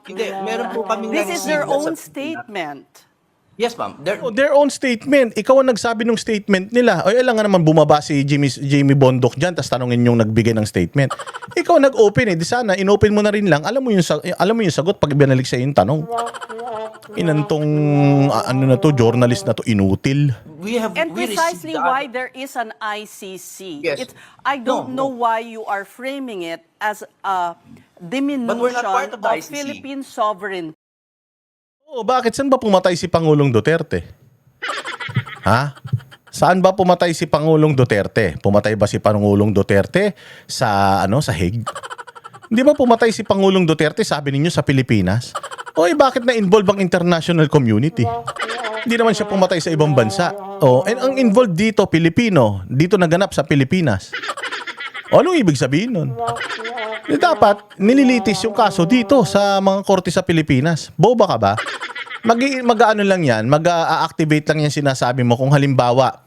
Hindi, meron po kaming This is na-receive their na own sa- statement. Yes, ma'am. Their own statement. Ikaw ang nagsabi ng statement nila. Alam nga naman bumaba si Jimmy Bondoc dyan tapos tanungin yung nagbigay ng statement. Ikaw nag-open eh. Di sana, in-open mo na rin lang. Alam mo yung sagot pag ibinalik sa yung tanong. Inantong, journalist na to, inutil. And We precisely received the- why there is an ICC. Yes. I don't know No. why you are framing it as a diminution But we're not part of the ICC. Philippine sovereignty. Bakit? Saan ba pumatay si Pangulong Duterte? Saan ba pumatay si Pangulong Duterte? Pumatay ba si Pangulong Duterte sa Hague? Hindi ba pumatay si Pangulong Duterte, sabi ninyo, sa Pilipinas? Bakit na-involve ang international community? Hindi naman siya pumatay sa ibang bansa. Oh, and ang involved dito, Pilipino. Dito naganap sa Pilipinas. O, anong ibig sabihin nun? Dapat nililitis yung kaso dito sa mga korte sa Pilipinas. Boba ka ba? Mag-ano lang yan, mag-activate lang yan sinasabi mo kung halimbawa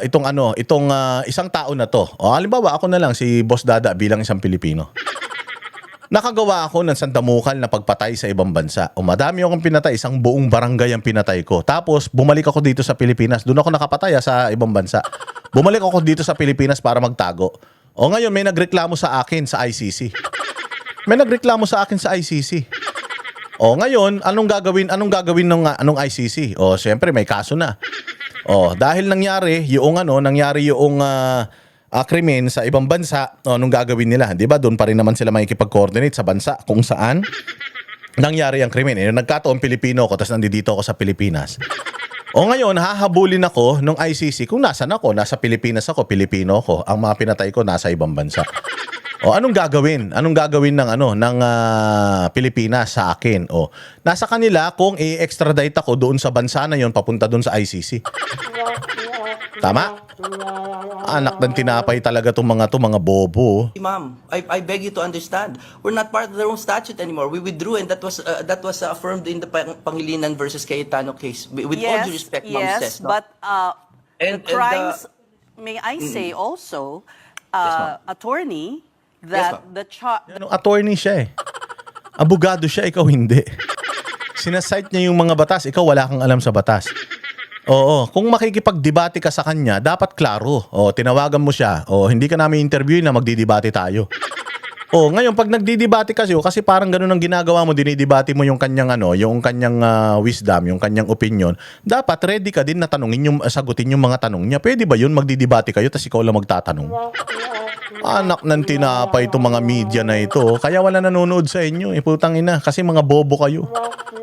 itong isang tao na to. O halimbawa ako na lang si Boss Dada bilang isang Pilipino. Nakagawa ako ng sandamukan na pagpatay sa ibang bansa. O madami akong pinatay, isang buong barangay ang pinatay ko. Tapos bumalik ako dito sa Pilipinas. Doon ako nakapatay sa ibang bansa. Bumalik ako dito sa Pilipinas para magtago. O ngayon may nagreklamo sa akin sa ICC. May nagreklamo sa akin sa ICC. O ngayon, anong gagawin ng ICC? O syempre may kaso na. O dahil nangyari yung krimen sa ibang bansa, anong gagawin nila? 'Di ba? Doon pa rin naman sila makikipag-coordinate sa bansa kung saan nangyari ang krimen. Nagkataon Pilipino ako, tapos nandito ako sa Pilipinas. O ngayon, hahabulin ako ng ICC kung nasan ako. Nasa Pilipinas ako, Pilipino ako. Ang mga pinatay ko nasa ibang bansa. O anong gagawin? Anong gagawin ng Pilipinas sa akin? O nasa kanila kung i-extradite ako doon sa bansa na 'yon papunta doon sa ICC. Tama? Anak ng tinapay talaga tong mga bobo. Ma'am, I beg you to understand. We're not part of the Rome Statute anymore. We withdrew, and that was affirmed in the Pangilinan versus Cayetano case. With all due respect, Ma'am yes, says. No? but And- the crimes, may I say also, attorney, that ma'am. the Attorney siya eh. Abogado siya, ikaw hindi. Sinasite niya yung mga batas, ikaw wala kang alam sa batas. Oo, kung makikipagdebate ka sa kanya, dapat klaro. O, tinawagan mo siya. O, hindi ka namin interviewin na magdidebate tayo. O, ngayon pag nagdidebate kasi parang ganun ang ginagawa mo, dinidebate mo yung kanyang wisdom, yung kanyang opinion. Dapat ready ka din na sagutin yung mga tanong niya. Pwede ba yun magdidebate kayo tapos ikaw lang magtatanong? Anak ng tinapay itong mga media na ito. Kaya wala nanonood sa inyo. Putang ina. Kasi mga bobo kayo.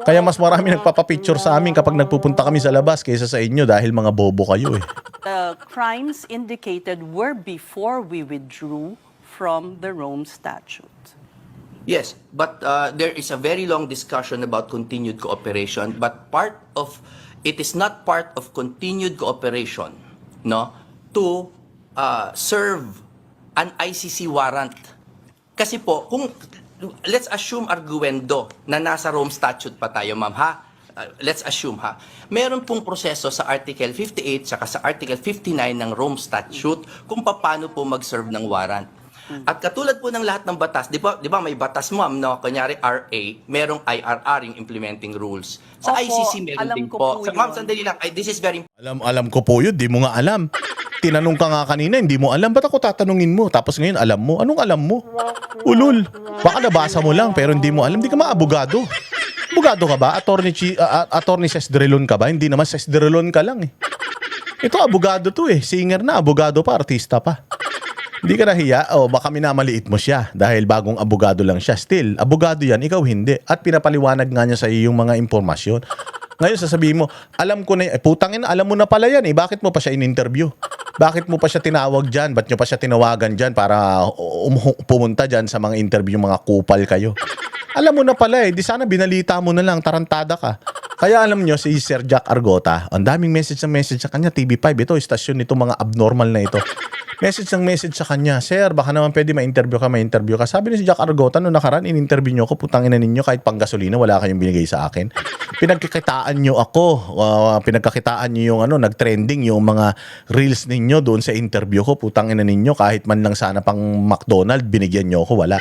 Kaya mas marami nagpapapicture sa amin kapag nagpupunta kami sa labas kaysa sa inyo dahil mga bobo kayo eh. the crimes indicated were before we withdrew from the Rome Statute. Yes, but there is a very long discussion about continued cooperation, but it is not part of continued cooperation, no, to serve an ICC warrant. Kasi po, let's assume arguendo na nasa Rome Statute pa tayo, ma'am, ha? Let's assume, ha? Meron pong proseso sa Article 58 saka sa Article 59 ng Rome Statute kung paano po mag-serve ng warrant. At katulad po ng lahat ng batas, di ba may batas mo, no? Kunyari RA, merong IRR, yung implementing rules. Sa Opo, ICC meron alam din ko po. po Ma'am, yun. sandali lang. This is very Alam ko po yun, di mo nga alam. Tinanong ka nga kanina, hindi mo alam. Ba't ako tatanungin mo? Tapos ngayon alam mo. Anong alam mo? Ulul. Baka nabasa mo lang pero hindi mo alam. Hindi ka maabogado. Abogado ka ba? Attorney Sesdrelon ka ba? Hindi naman Sesdrelon ka lang eh. Ito abogado to eh. Singer na, abogado pa, artista pa. Hindi ka nahiya? O baka minamaliit mo siya dahil bagong abogado lang siya. Still, abogado yan, ikaw hindi. At pinapaliwanag nga niya sa iyo yung mga impormasyon. Ngayon sasabihin mo, alam ko na putangin, alam mo na pala yan eh. Bakit mo pa siya in-interview? Bakit mo pa siya tinawag dyan? Ba't nyo pa siya tinawagan dyan para pumunta dyan sa mga interview, mga kupal kayo? Alam mo na pala eh. Di sana binalita mo na lang, tarantada ka. Kaya alam nyo, si Sir Jack Argota, ang daming message sa kanya, TV5, ito, istasyon nito, mga abnormal na ito. Message sa kanya, Sir, baka naman pwede ma-interview ka. Sabi ni si Jack Argota, noong nakaraan, in-interview nyo ako, putang ina ninyo, kahit pang gasolina, wala kayong binigay sa akin. Pinagkakitaan nyo ako, pinagkakitaan nyo yung nag-trending yung mga reels ninyo doon sa interview ko, putang ina ninyo, kahit man lang sana pang McDonald's, binigyan nyo ako, wala.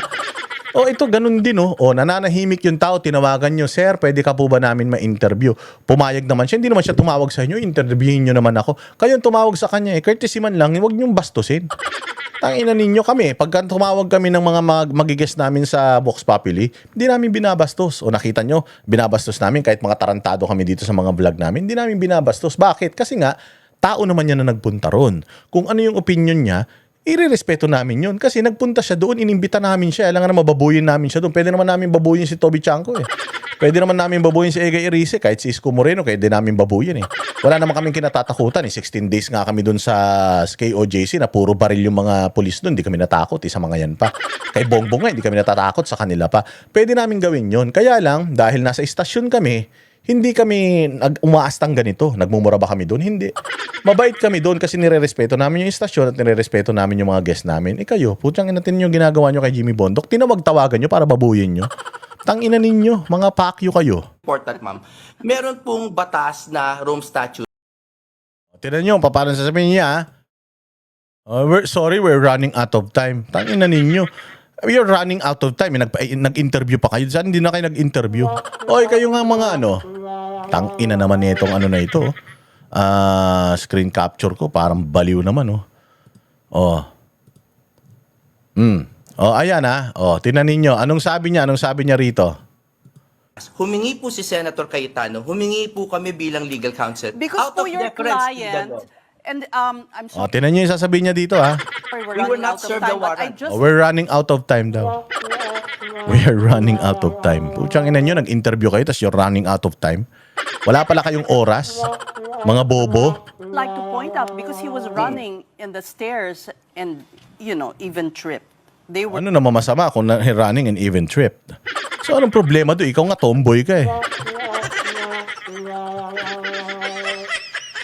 O ito, ganun din o nananahimik yung tao, tinawagan nyo, Sir, pwede ka po ba namin ma-interview? Pumayag naman siya, hindi naman siya tumawag sa inyo, interviewin nyo naman ako. Kayo tumawag sa kanya courtesy man lang, huwag nyong bastusin. Ang ina ninyo kami, pagka tumawag kami ng mga magigest namin sa Vox Populi, hindi namin binabastos. O nakita nyo, binabastos namin kahit mga tarantado kami dito sa mga vlog namin, hindi namin binabastos. Bakit? Kasi nga, tao naman yan na nagpunta ron. Kung ano yung opinion niya, irerespeto namin yun. Kasi nagpunta siya doon, inimbita namin siya. Alam nga na mababuyin namin siya doon. Pwede naman namin babuyin si Toby Chanko eh. Pwede naman namin babuyin si Ega Erice, kahit si Isko Moreno, pwede namin babuyin eh. Wala naman kaming kinatatakutan eh. 16 days nga kami doon sa KOJC na puro baril yung mga pulis doon. Hindi kami natakot eh, sa mga yan pa. Kay Bongbong nga, hindi kami natatakot sa kanila pa. Pwede namin gawin yun. Kaya lang, dahil nasa istasyon kami, Hindi kami umaastang ganito. Nagmumura ba kami doon? Hindi. Mabait kami doon kasi nire-respeto namin yung istasyon at nire-respeto namin yung mga guest namin. Kayo, putyang inatin yung ginagawa nyo kay Jimmy Bondoc. Tinawag-tawagan nyo para babuyin nyo. Tangina ninyo, mga pakyo kayo. Important, ma'am. Meron pong batas na Rome Statute Tinan nyo, paano sasabihin niya, we're running out of time. Tangina ninyo. You're running out of time. Nag-interview pa kayo. Saan hindi na kayo nag-interview? Oy, kayo nga mga tangina naman nitong na ito. Screen capture ko, parang baliw naman, ayan tinan ninyo. Anong sabi niya rito? humingi po si Senator Cayetano, humingi po kami bilang legal counsel. Because out po of your deference to the client, law. and I'm Tinan niyo yung sasabihin niya dito, ha? sorry, We were running not out of served the time, but I warrant. just We're running out of time daw. We are running out of time. Putsang ina nyo, nag-interview kayo, tapos you're running out of time. Wala pala kayong oras. Mga bobo. like to point out because he was running in the stairs and, even tripped. They were Ano naman masama kung running and even trip? So anong problema doon? Ikaw nga tomboy ka eh.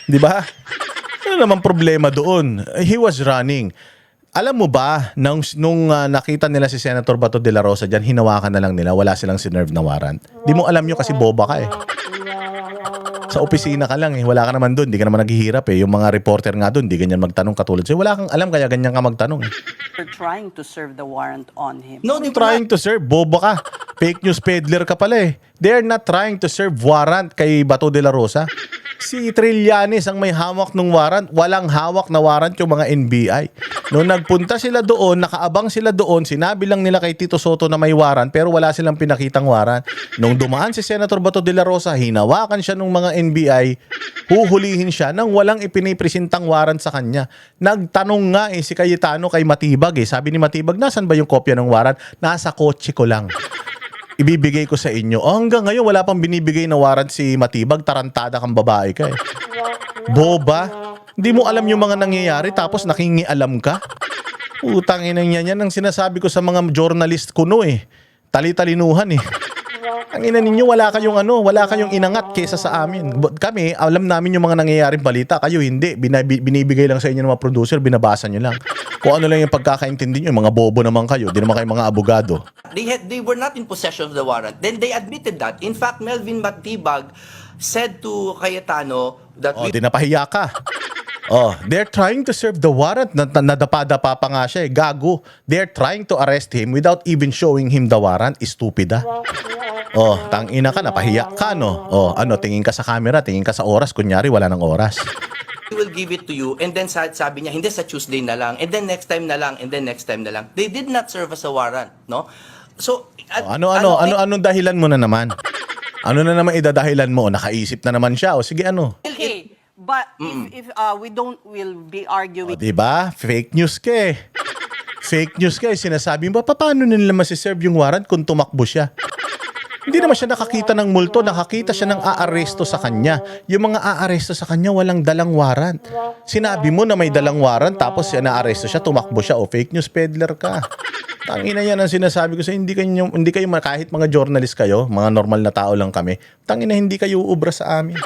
Di ba? Ano naman problema doon? He was running. Alam mo ba, nung nakita nila si Senator Bato de la Rosa dyan, hinawakan na lang nila, wala silang sinerve na warrant. Di mo alam yun kasi boba ka eh. Sa opisina ka lang eh, wala ka naman doon, di ka naman naghihirap eh. Yung mga reporter nga doon, di ganyan magtanong katulad sa'yo. Wala kang alam kaya ganyan ka magtanong eh. trying to serve the warrant on him. No, they were Trying to serve, bobo ka. Fake news peddler ka pala eh. They're not trying to serve warrant kay Bato de la Rosa. Si Trillanes ang may hawak ng warrant. Walang hawak na warrant yung mga NBI. Noong nagpunta sila doon, nakaabang sila doon, sinabi lang nila kay Tito Soto na may warrant pero wala silang pinakitang warrant. Nung dumaan si Senator Bato de la Rosa, hinawakan siya ng mga NBI, huhulihin siya nang walang ipinipresentang warrant sa kanya. Nagtanong nga si Cayetano kay Matibag eh. Sabi ni Matibag, nasan ba yung kopya ng warrant? Nasa kotse ko lang. Ibibigay ko sa inyo. Hanggang ngayon wala pang binibigay na warrant si Matibag, tarantada kang babae ka eh. Boba. Hindi mo alam yung mga nangyayari tapos nakingialam ka. Utang ina niya yan ang sinasabi ko sa mga journalist kuno eh. Tali-talinuhan eh. Ang ina ninyo, wala kayong inangat kesa sa amin. Kami, alam namin yung mga nangyayaring balita. Kayo hindi. Binibigay lang sa inyo ng mga producer, binabasa nyo lang. Kung ano lang yung pagkakaintindi nyo, yung mga bobo naman kayo. Di naman kayo mga abogado. They were not in possession of the warrant. Then they admitted that. In fact, Melvin Matibag said to Cayetano that Di napahiya ka. They're trying to serve the warrant. Nadapa-dapa pa nga siya eh. Gago. They're trying to arrest him without even showing him the warrant. Stupida. Tangina ka, napahiya ka, no? Tingin ka sa camera, tingin ka sa oras. Kunyari, wala ng oras. we will give it to you, and then sabi niya, hindi, sa Tuesday na lang, and then next time na lang, and then next time na lang. They did not serve as a warrant, no? So, Anong dahilan mo na naman? Ano na naman idadahilan mo? Nakaisip na naman siya. O sige, ano? Okay, but if we'll be arguing. Diba? Fake news ka eh. Fake news ka eh. Sinasabi mo, paano nila masiserve yung warrant kung tumakbo siya? Hindi naman siya nakakita ng multo, nakakita siya ng aaresto sa kanya. Yung mga aaresto sa kanya, walang dalang warrant. Sinabi mo na may dalang warrant, tapos naaresto siya, tumakbo siya, fake news peddler ka. Tangina yan ang sinasabi ko sa hindi kayo kahit mga journalist kayo, mga normal na tao lang kami, tangina hindi kayo uubra sa amin.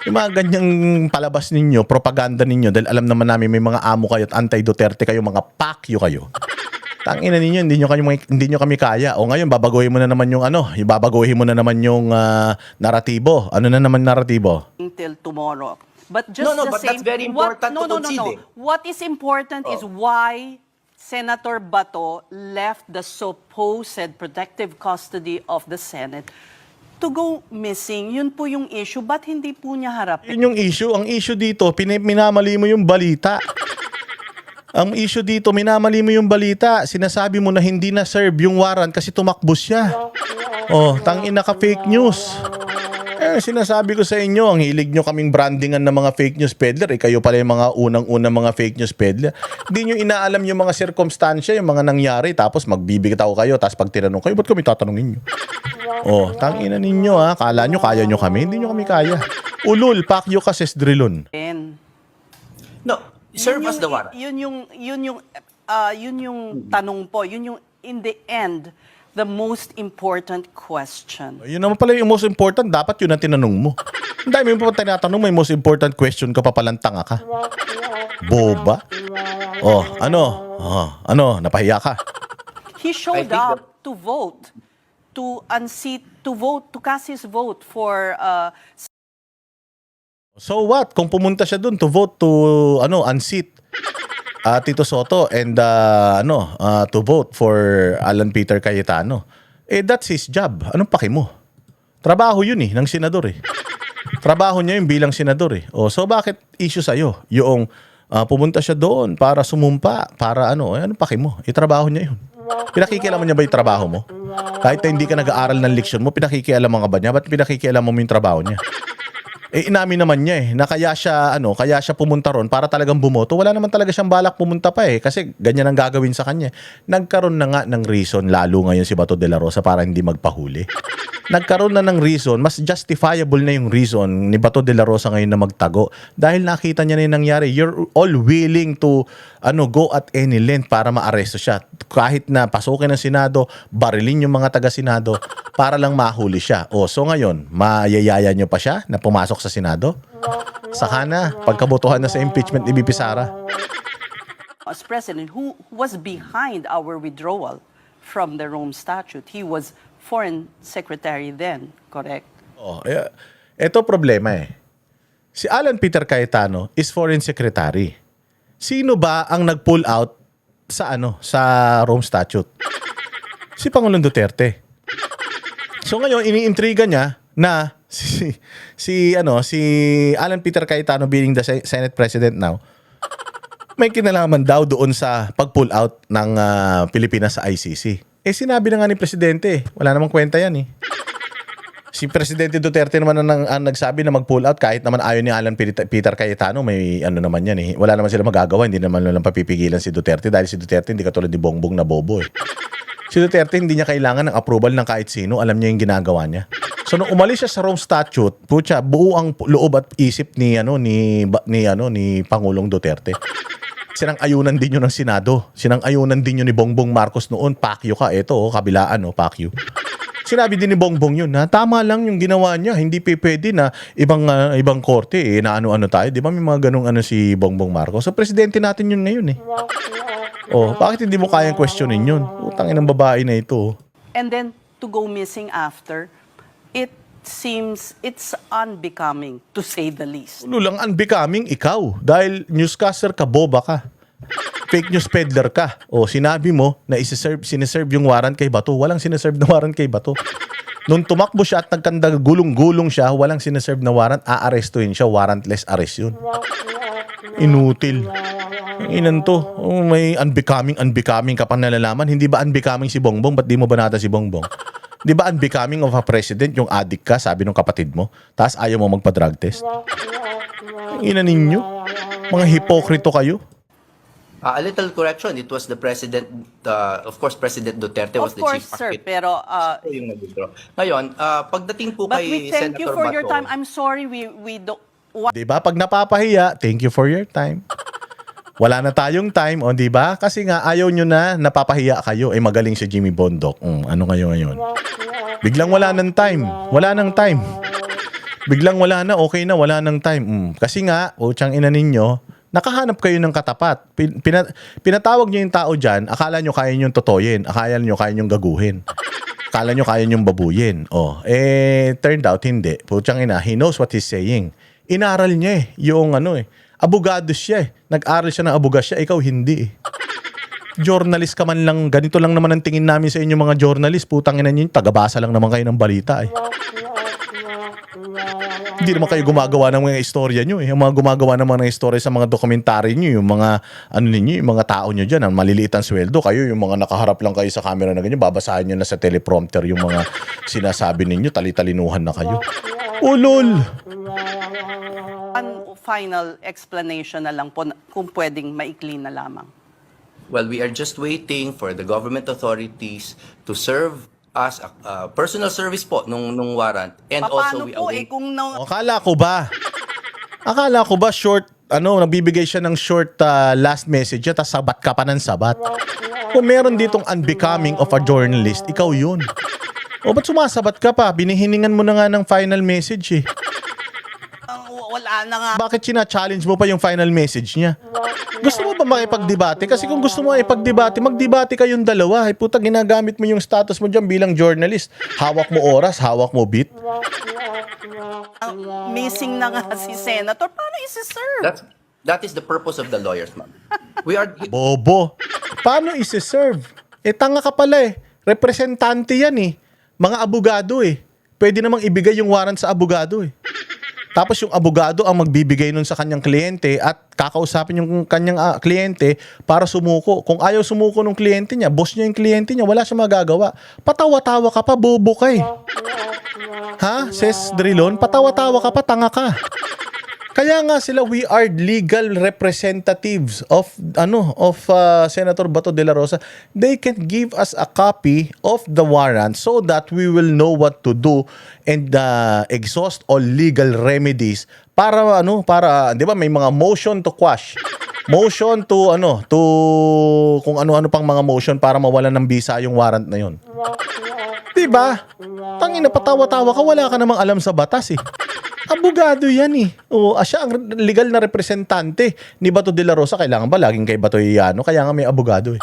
Yung mga ganyang palabas ninyo, propaganda ninyo, dahil alam naman namin may mga amo kayo at anti-Duterte kayo, mga pakyo kayo. Tangina ninyo, hindi nyo kami kaya. O ngayon, babaguhin mo na naman yung naratibo. Ano na naman naratibo? Until tomorrow. But just No, the but same, that's very important to concede. What is important is why Senator Bato left the supposed protective custody of the Senate to go missing. Yun po yung issue. Ba't hindi po niya harapin? Yun yung issue. Ang issue dito, minamali mo yung balita. Ang issue dito, minamali mo yung balita. Sinasabi mo na hindi na serve yung warrant kasi tumakbo siya. Tangina ka fake news. Sinasabi ko sa inyo, ang hilig nyo kaming brandingan ng mga fake news peddler. Kayo pala yung mga unang-unang mga fake news peddler. Hindi nyo inaalam yung mga sirkumstansya, yung mga nangyari. Tapos magbibigitaw kayo. Tapos pag tinanong kayo, ba't kami tatanungin nyo? Tangina ninyo ha. Kala nyo kaya nyo kami. Hindi nyo kami kaya. Ulul, pakyo ka ses drilon. no, serve as the warrant. Yun yung tanong po. Yun yung, in the end, the most important question. Yun naman pala yung most important. Dapat yun ang tinanong mo. Ang dami mo pa tinatanong, may most important question ka pa palang tanga ka. Boba. Oh, ano, napahiya ka. He showed think that- up to vote, to unseat, to vote, to cast his vote for So what? Kung pumunta siya dun to vote to unseat Tito Soto and to vote for Alan Peter Cayetano, that's his job. Anong paki mo? Trabaho yun ng senador Trabaho niya yun bilang senador so bakit issue sa'yo? Yung pumunta siya doon para sumumpa, para anong paki mo? Trabaho niya yun. Pinakikialaman niya ba yung trabaho mo? Kahit na hindi ka nag-aaral ng leksyon mo, pinakikialaman ka ba niya? Ba't pinakikialaman mo yung trabaho niya? Inamin naman niya na kaya siya pumunta ron para talagang bumoto. Wala naman talaga siyang balak pumunta pa kasi ganyan ang gagawin sa kanya. Nagkaroon na nga ng reason lalo ngayon si Bato de la Rosa para hindi magpahuli. Nagkaroon na ng reason, mas justifiable na yung reason ni Bato de la Rosa ngayon na magtago dahil nakita niya na yung nangyari. You're all willing to go at any length para maaresto siya. Kahit na pasukin ng Senado, barilin yung mga taga-Senado para lang mahuli siya. So ngayon, mayayaya niyo pa siya na pumasok sa Senado? Saka na, pagkabotohan na sa impeachment ni BP Sara. as president who was behind our withdrawal from the Rome Statute. He was foreign secretary then, correct? Ito problema Si Alan Peter Cayetano is foreign secretary. Sino ba ang nag-pull out sa Rome Statute? Si Pangulong Duterte. So ngayon iniintriga niya na si Alan Peter Cayetano being the Senate President now, may kinalaman daw doon sa pag-pull out ng Pilipinas sa ICC. Sinabi na nga ni Presidente, wala namang kwenta yan Si Presidente Duterte naman ang nagsabi na mag-pull out kahit naman ayaw ni Alan Peter Cayetano, may naman yan Wala naman sila magagawa, hindi naman lang papipigilan si Duterte dahil si Duterte hindi katulad ni Bongbong na bobo Si Duterte hindi niya kailangan ng approval ng kahit sino, alam niya yung ginagawa niya. So nung umalis siya sa Rome Statute, buo ang loob at isip ni Pangulong Duterte. Sinang-ayunan din yun ng Senado. Sinang-ayunan din yun ni Bongbong Marcos noon. Pakyo ka. Ito, kabilaan, pakyo. Sinabi din ni Bongbong yun na tama lang yung ginawa niya. Hindi pwede na ibang korte na ano-ano tayo. Di ba may mga ganung si Bongbong Marcos? So presidente natin yun ngayon bakit hindi mo kayang questionin yun? Utangin ng babae na ito. And then to go missing after, it seems it's unbecoming, to say the least. Lang unbecoming ikaw. Dahil newscaster ka, boba ka. Fake news peddler ka. Sinabi mo na sineserve yung warrant kay Bato. Walang sineserve na warrant kay Bato. Nung tumakbo siya at nagkanda gulong-gulong siya, walang sineserve na warrant, aarestuhin siya. Warrantless arrest yun. Inutil. Inan to. May unbecoming ka pang nalalaman. Hindi ba unbecoming si Bongbong? Ba't di mo banata si Bongbong? Di ba unbecoming of a president yung addict ka, sabi ng kapatid mo? Tapos ayaw mo magpa-drug test? Ina ninyo. Mga hipokrito kayo. A little correction, it was the president, of course, President Duterte was Of the course, chief sir, architect. pero Yung nag-withdraw. Ngayon, pagdating po but kay we thank you Senator for your Bato, time. I'm sorry we don't want Di ba? Pag napapahiya, thank you for your time. Wala na tayong time, di ba? Kasi nga, ayaw nyo na napapahiya kayo. Magaling si Jimmy Bondoc. Ano kayo ngayon? Biglang wala ng time. Wala ng time. Biglang wala na, okay na, wala ng time. Kasi nga, utsang ina ninyo, nakahanap kayo ng katapat. Pinatawag nyo yung tao dyan, akala nyo kaya nyo totoyin. Akala nyo kaya nyo gaguhin. Akala nyo kaya nyo babuyin. Turned out, hindi. Putsang ina, he knows what he's saying. Inaral niya yung abogado siya Nag-aral siya ng abogasya, ikaw hindi Journalist ka man lang, ganito lang naman ang tingin namin sa inyo mga journalist. Putang ina niyo, tagabasa lang naman kayo ng balita Hindi naman kayo gumagawa ng mga istorya nyo Yung mga gumagawa ng mga istorya sa mga dokumentary nyo, yung mga ninyo, yung mga tao nyo dyan, ang maliliit ang sweldo, kayo yung mga nakaharap lang kayo sa camera na ganyan, babasahin nyo na sa teleprompter yung mga sinasabi ninyo, talitalinuhan na kayo. Ulol! one final explanation na lang po kung pwedeng maikli na lamang. well, we are just waiting for the government authorities to serve us a personal service po nung warrant. And also, Paano we po await... kung Akala ko ba short, nagbibigay siya ng short last message tapos sabat ka pa ng sabat. Kung meron ditong unbecoming of a journalist, ikaw yun. O ba't sumasabat ka pa? Binihiningan mo na nga ng final message eh. Wala na nga. Bakit sina-challenge mo pa yung final message niya? Gusto mo ba makipagdebate? Kasi kung gusto mo ipagdebate, magdebate kayong dalawa. Ay puta, ginagamit mo yung status mo dyan bilang journalist. Hawak mo oras, hawak mo beat. Missing na nga si Senator. Paano isi-serve? That is the purpose of the lawyers, ma'am. We are Bobo. Paano isi-serve? Tanga ka pala eh. Representante yan eh. Mga abogado eh. Pwede namang ibigay yung warrant sa abogado eh. Tapos yung abogado ang magbibigay nun sa kanyang kliyente at kakausapin yung kanyang kliyente para sumuko. Kung ayaw sumuko ng kliyente niya, boss niya yung kliyente niya, wala siya magagawa. Patawa-tawa ka pa, bobo ka eh. Ha? Ses Drilon, patawa-tawa ka pa, tanga ka. Kaya nga sila, we are legal representatives of Senator Bato de la Rosa. They can give us a copy of the warrant so that we will know what to do and exhaust all legal remedies para di ba may mga motion to quash. Motion to kung ano-ano pang mga motion para mawalan ng bisa yung warrant na yon. Diba? Tangina, patawa-tawa ka, wala ka namang alam sa batas eh. Abogado yan eh. Siya ang legal na representante ni Bato de la Rosa. Kailangan ba laging kay Bato Iyano? Kaya nga may abogado eh.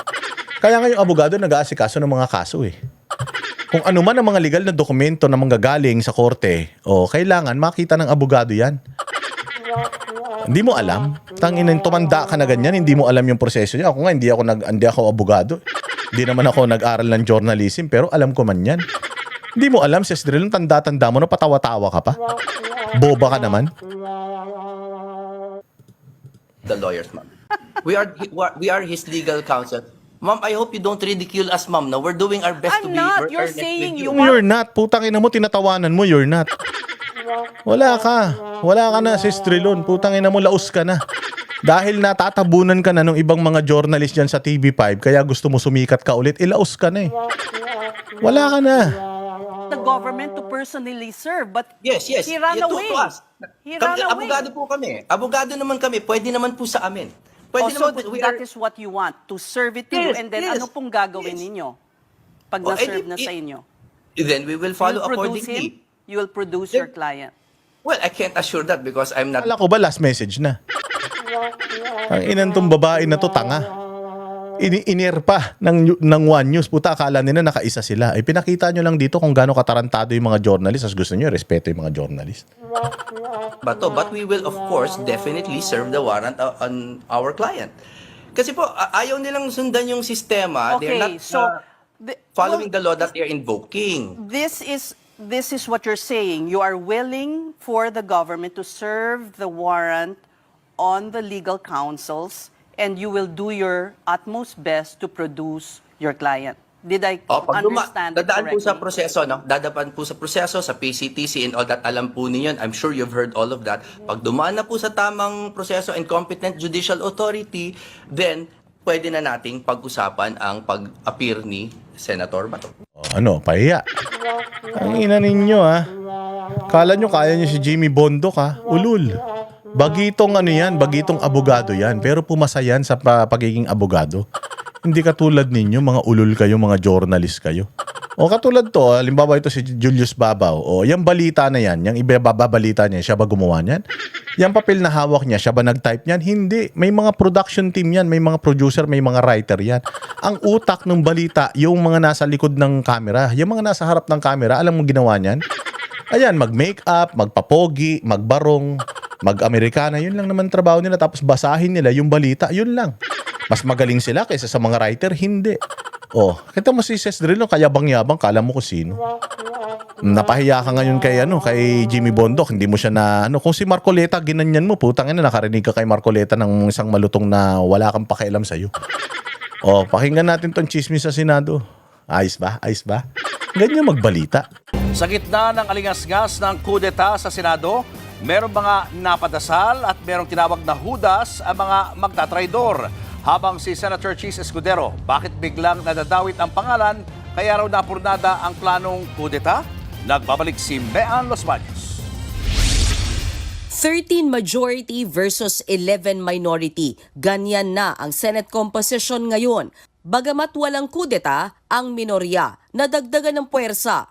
Kaya nga yung abogado nag-aasikaso ng mga kaso eh. Kung ano man ang mga legal na dokumento na manggagaling sa korte, kailangan makita ng abogado yan. Hindi mo alam. Tangina, tumanda ka na ganyan, hindi mo alam yung proseso niya. Ako nga, hindi ako abogado. Hindi naman ako nag-aral ng journalism, pero alam ko man yan. Hindi mo alam, Sis Drilon, tanda-tanda mo na patawa-tawa ka pa. Boba ka naman. the lawyers, ma'am. We are his legal counsel. Ma'am, I hope you don't ridicule us, ma'am. No, we're doing our best to I'm be not. You're earnest saying with you You're not. Putang ina mo, tinatawanan mo, you're not. Wala ka. Wala ka na, Sis Drilon. Putang ina mo, laos ka na. Dahil natatabunan ka na ng ibang mga journalist dyan sa TV5, kaya gusto mo sumikat ka ulit, ilaos ka na eh. Wala ka na. the government to personally serve, but Yes. he ran Yeah, away. to us. He ran away. Abogado po kami. Abogado naman kami. Pwede naman po sa amin. Pwede So naman po. that is what you want, to serve it to you, Yes, and then yes, ano pong gagawin yes. ninyo pag Oh, na-serve na eh, sa inyo? Then we will follow You'll produce accordingly. him, you will produce your client. Well, I can't assure that because I'm not. Akala ko ba last message na? Ang inan tong babae na to, tanga. Iner pa ng One News. Puta, akala nila nakaisa sila. Pinakita nyo lang dito kung gaano katarantado yung mga journalist. As gusto nyo, respeto yung mga journalist. But we will of course definitely serve the warrant on our client. Kasi po ayaw nilang sundan yung sistema. They're Okay, not so following the law that they're invoking. this is what you're saying. You are willing for the government to serve the warrant on the legal counsels, and you will do your utmost best to produce your client. Did I understand it dadaan po correctly? sa proseso, no? Dadaan po sa proseso, sa PCTC and all that, alam po ninyo. I'm sure you've heard all of that. Pag dumaan na po sa tamang proseso and competent judicial authority, then pwede na nating pag-usapan ang pag-appear ni Senator Bato. Pahiya. Ang ina ninyo, ha? Kala nyo kaya nyo si Jimmy Bondo ka? Ulul. Bagitong bagitong abogado yan. Pero pumasa yan sa pagiging abogado. Hindi katulad ninyo, mga ulul kayo, mga journalist kayo. O katulad to, halimbawa ito si Julius Babaw. O yung balita na yan, yung ibabalita niya, siya ba gumawa niyan? Yung papel na hawak niya, siya ba nag-type niyan? Hindi. May mga production team yan, may mga producer, may mga writer yan. Ang utak ng balita, yung mga nasa likod ng camera, yung mga nasa harap ng camera, alam mo ginawa niyan? Ayan, mag-makeup, magpapogi, magbarong, mag-Amerikana, yun lang naman trabaho nila. Tapos basahin nila yung balita, yun lang. Mas magaling sila kaysa sa mga writer, hindi. Kita mo si Ses Drilon, kayabang-yabang, kala mo kung sino. Napahiya ka ngayon kay Jimmy Bondoc, hindi mo siya kung si Marcoleta, ginanyan mo, putang ina, nakarinig ka kay Marcoleta ng isang malutong na wala kang pakialam sa'yo. Pakinggan natin tong chismis sa Senado. Ayos ba? Ganyan magbalita. Sa gitna ng alingas-ngas ng kudeta sa Senado, merong mga napadasal at merong tinawag na hudas ang mga magtatraidor. Habang si Senator Chis Escudero, bakit biglang nadadawit ang pangalan kaya raw napurnada ang planong kudeta? Nagbabalik si Mean Los Baños. 13 majority versus 11 minority. Ganyan na ang Senate composition ngayon. Bagamat walang kudeta, ang minorya nadagdagan ng puwersa.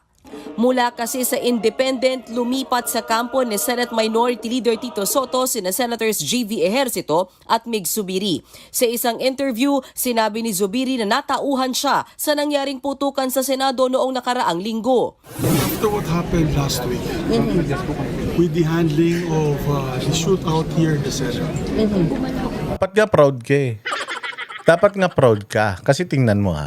Mula kasi sa independent, lumipat sa kampo ni Senate Minority Leader Tito Soto sina Senators G.V. Ejercito at Mig Zubiri. Sa isang interview, sinabi ni Zubiri na natauhan siya sa nangyaring putukan sa Senado noong nakaraang linggo. After what happened last week, with the handling of the shootout here in the Senate, Dapat nga proud ka eh. Dapat nga proud ka. Kasi tingnan mo.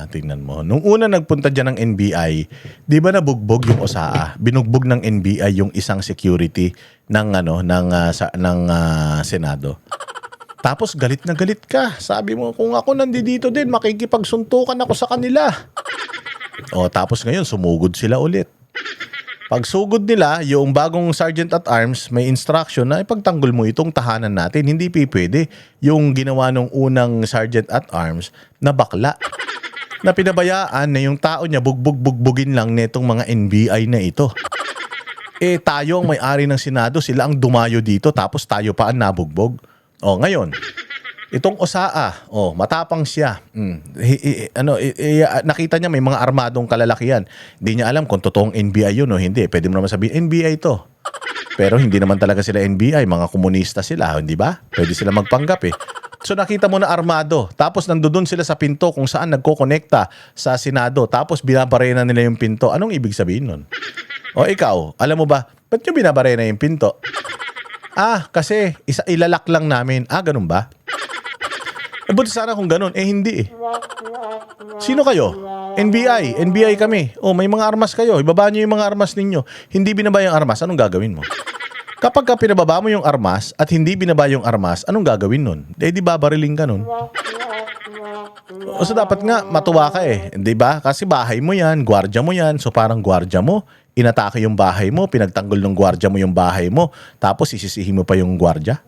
Nung una nagpunta dyan ng NBI, di ba nabugbog yung OSAA? Binugbog ng NBI yung isang security ng Senado. Tapos galit na galit ka. Sabi mo, kung ako nandito din, makikipagsuntukan ako sa kanila. O tapos ngayon, sumugod sila ulit. Pag sugod nila, yung bagong Sergeant at Arms, may instruction na ipagtanggol mo itong tahanan natin. Hindi pwede yung ginawa nung unang Sergeant at Arms na bakla. Na pinabayaan na yung tao niya bugbugin lang netong mga NBI na ito. Eh tayo ang may-ari ng Senado, sila ang dumayo dito tapos tayo pa ang nabugbog. O ngayon, itong OSAA, matapang siya. Nakita niya may mga armadong kalalakihan. Hindi niya alam kung totoong NBI yun o hindi. Pwede mo naman sabihin, NBI to. Pero hindi naman talaga sila NBI. Mga komunista sila, hindi ba? Pwede sila magpanggap eh. So nakita mo na armado. Tapos nandoon sila sa pinto kung saan nagko-konekta sa Senado. Tapos binabarena nila yung pinto. Anong ibig sabihin nun? O ikaw, alam mo ba, ba't yung binabarena yung pinto? Kasi ilalak lang namin. Ganun ba? Buti sana kung ganun. Hindi eh. Sino kayo? NBI. NBI kami. May mga armas kayo. Ibaba nyo yung mga armas ninyo. Hindi binaba yung armas. Anong gagawin mo? Kapag pinababa mo yung armas at hindi binaba yung armas, anong gagawin nun? Di babariling ka nun. So dapat nga matuwa ka eh. Di ba? Kasi bahay mo yan, gwardiya mo yan. So parang gwardiya mo, inatake yung bahay mo, pinagtanggol ng gwardiya mo yung bahay mo, tapos isisihin mo pa yung gwardiya?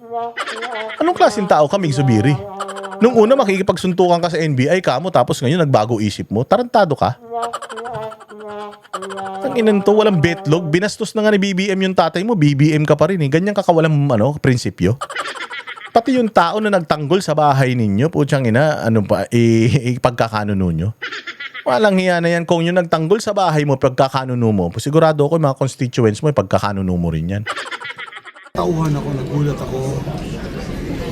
Anong klaseng tao ka, Mig Zubiri? Nung una makikipagsuntukan ka sa NBI kamo tapos ngayon nagbago isip mo. Tarantado ka. Ang inan to, walang betlog. Binastos na nga ni BBM yung tatay mo, BBM ka pa rin eh. Ganyan ka kawalang prinsipyo. Pati yung tao na nagtanggol sa bahay ninyo, putyang ina, ipagkakanuno nyo. Walang hiya na yan. Kung yung nagtanggol sa bahay mo, pagkakanuno mo, sigurado ako yung mga constituents mo, pagkakanuno mo rin yan. tauhan ako, nagulat ako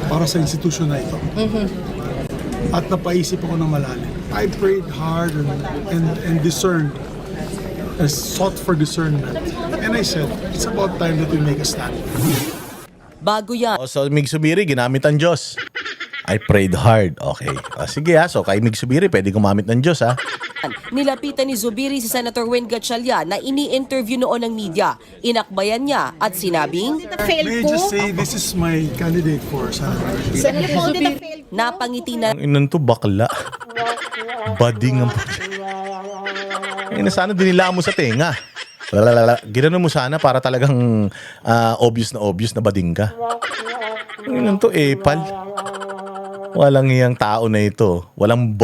para sa institusyon na ito. At napaisip ako ng malalim. I prayed hard and discerned, I sought for discernment. And I said, it's about time that we make a stand. Bago yan, So, Mig Zubiri, ginamit ang Diyos. I prayed hard. Okay. Sige so kay Mig Zubiri, pwede gumamit ng Diyos nilapitan ni Zubiri si Senator Win Gatchalian na ini-interview noon ng media. Inakbayan niya at sinabing, May I just say, this is my candidate for Senator. napangiti na Ang inan to, bakla. Bading ang sana dinila mo sa tenga. Ginano mo sana para talagang obvious na bading ka. Ang inan to, epal. Walang iyang tao na ito. Walang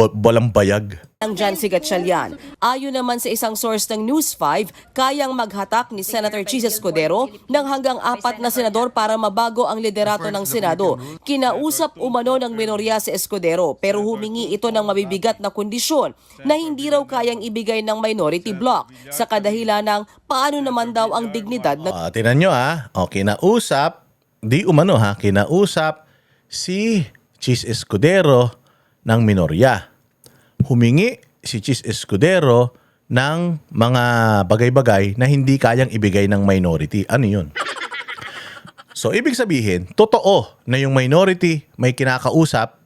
bayag. ng dyan si Gatchalian. Ayon naman sa isang source ng News 5, kayang maghatak ni Senator Chis Escudero ng hanggang 4 na senador para mabago ang liderato ng Senado. Kinausap umano ng minorya si Escudero pero humingi ito ng mabibigat na kondisyon na hindi raw kayang ibigay ng minority bloc sa kadahilan ng paano naman daw ang dignidad na Tinan nyo kinausap, kinausap si Chis Escudero ng minorya. Humingi si Chis Escudero ng mga bagay-bagay na hindi kayang ibigay ng minority. Ano yun? So, ibig sabihin, totoo na yung minority may kinakausap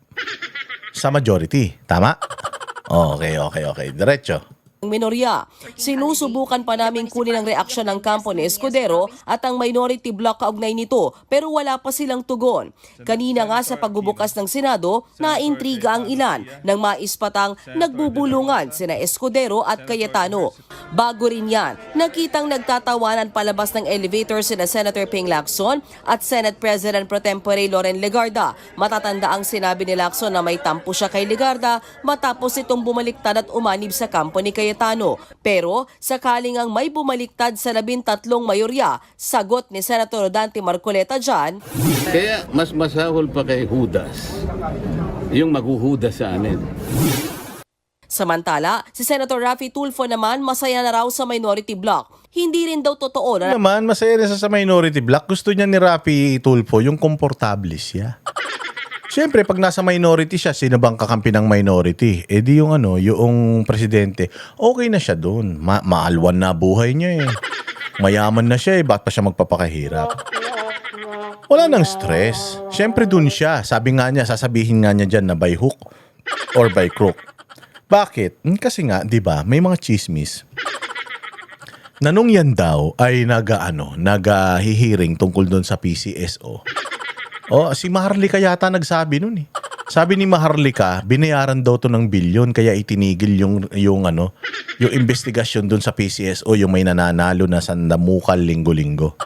sa majority. Tama? Okay. Diretso. minorya. Sinusubukan pa namin kunin ang reaksyon ng kampo ni Escudero at ang minority bloc kaugnay nito pero wala pa silang tugon. Kanina nga sa pagbubukas ng Senado, naintriga ang ilan nang maispatang nagbubulungan sina Escudero at Cayetano. Bago rin yan, nakitang nagtatawanan palabas ng elevator sina Senator Ping Lacson at Senate President Pro Tempore Loren Legarda. Matatanda ang sinabi ni Lacson na may tampo siya kay Legarda matapos itong bumaliktad at umanib sa kampo ni Cayetano. Pero sakaling ang may bumaliktad sa 13 mayorya, sagot ni Senator Dante Marcoleta dyan, kaya mas masahol pa kay Judas yung maghuhudas sa amin. Samantala, si Senator Raffy Tulfo naman masaya na raw sa minority bloc. Hindi rin daw totoo na Naman, masaya na siya sa minority block. Gusto niya ni Raffy Tulfo yung komportable siya. Siyempre, pag nasa minority siya, sino bang kakampi ng minority? Eh di yung yung presidente, okay na siya doon. Maalwan na buhay niya eh. Mayaman na siya eh, bakit pa siya magpapakahirap? Wala nang stress. Siyempre doon siya. Sabi nga niya, sasabihin nga niya dyan na by hook or by crook. Bakit? Kasi nga, di ba, may mga chismis. Na nung yan daw ay nag-hihiring tungkol doon sa PCSO. Si Maharlika yata nagsabi nun eh. Sabi ni Maharlika, binayaran daw to ng bilyon kaya itinigil yung investigasyon doon sa PCSO, yung may nananalo na sandamukal linggo-linggo.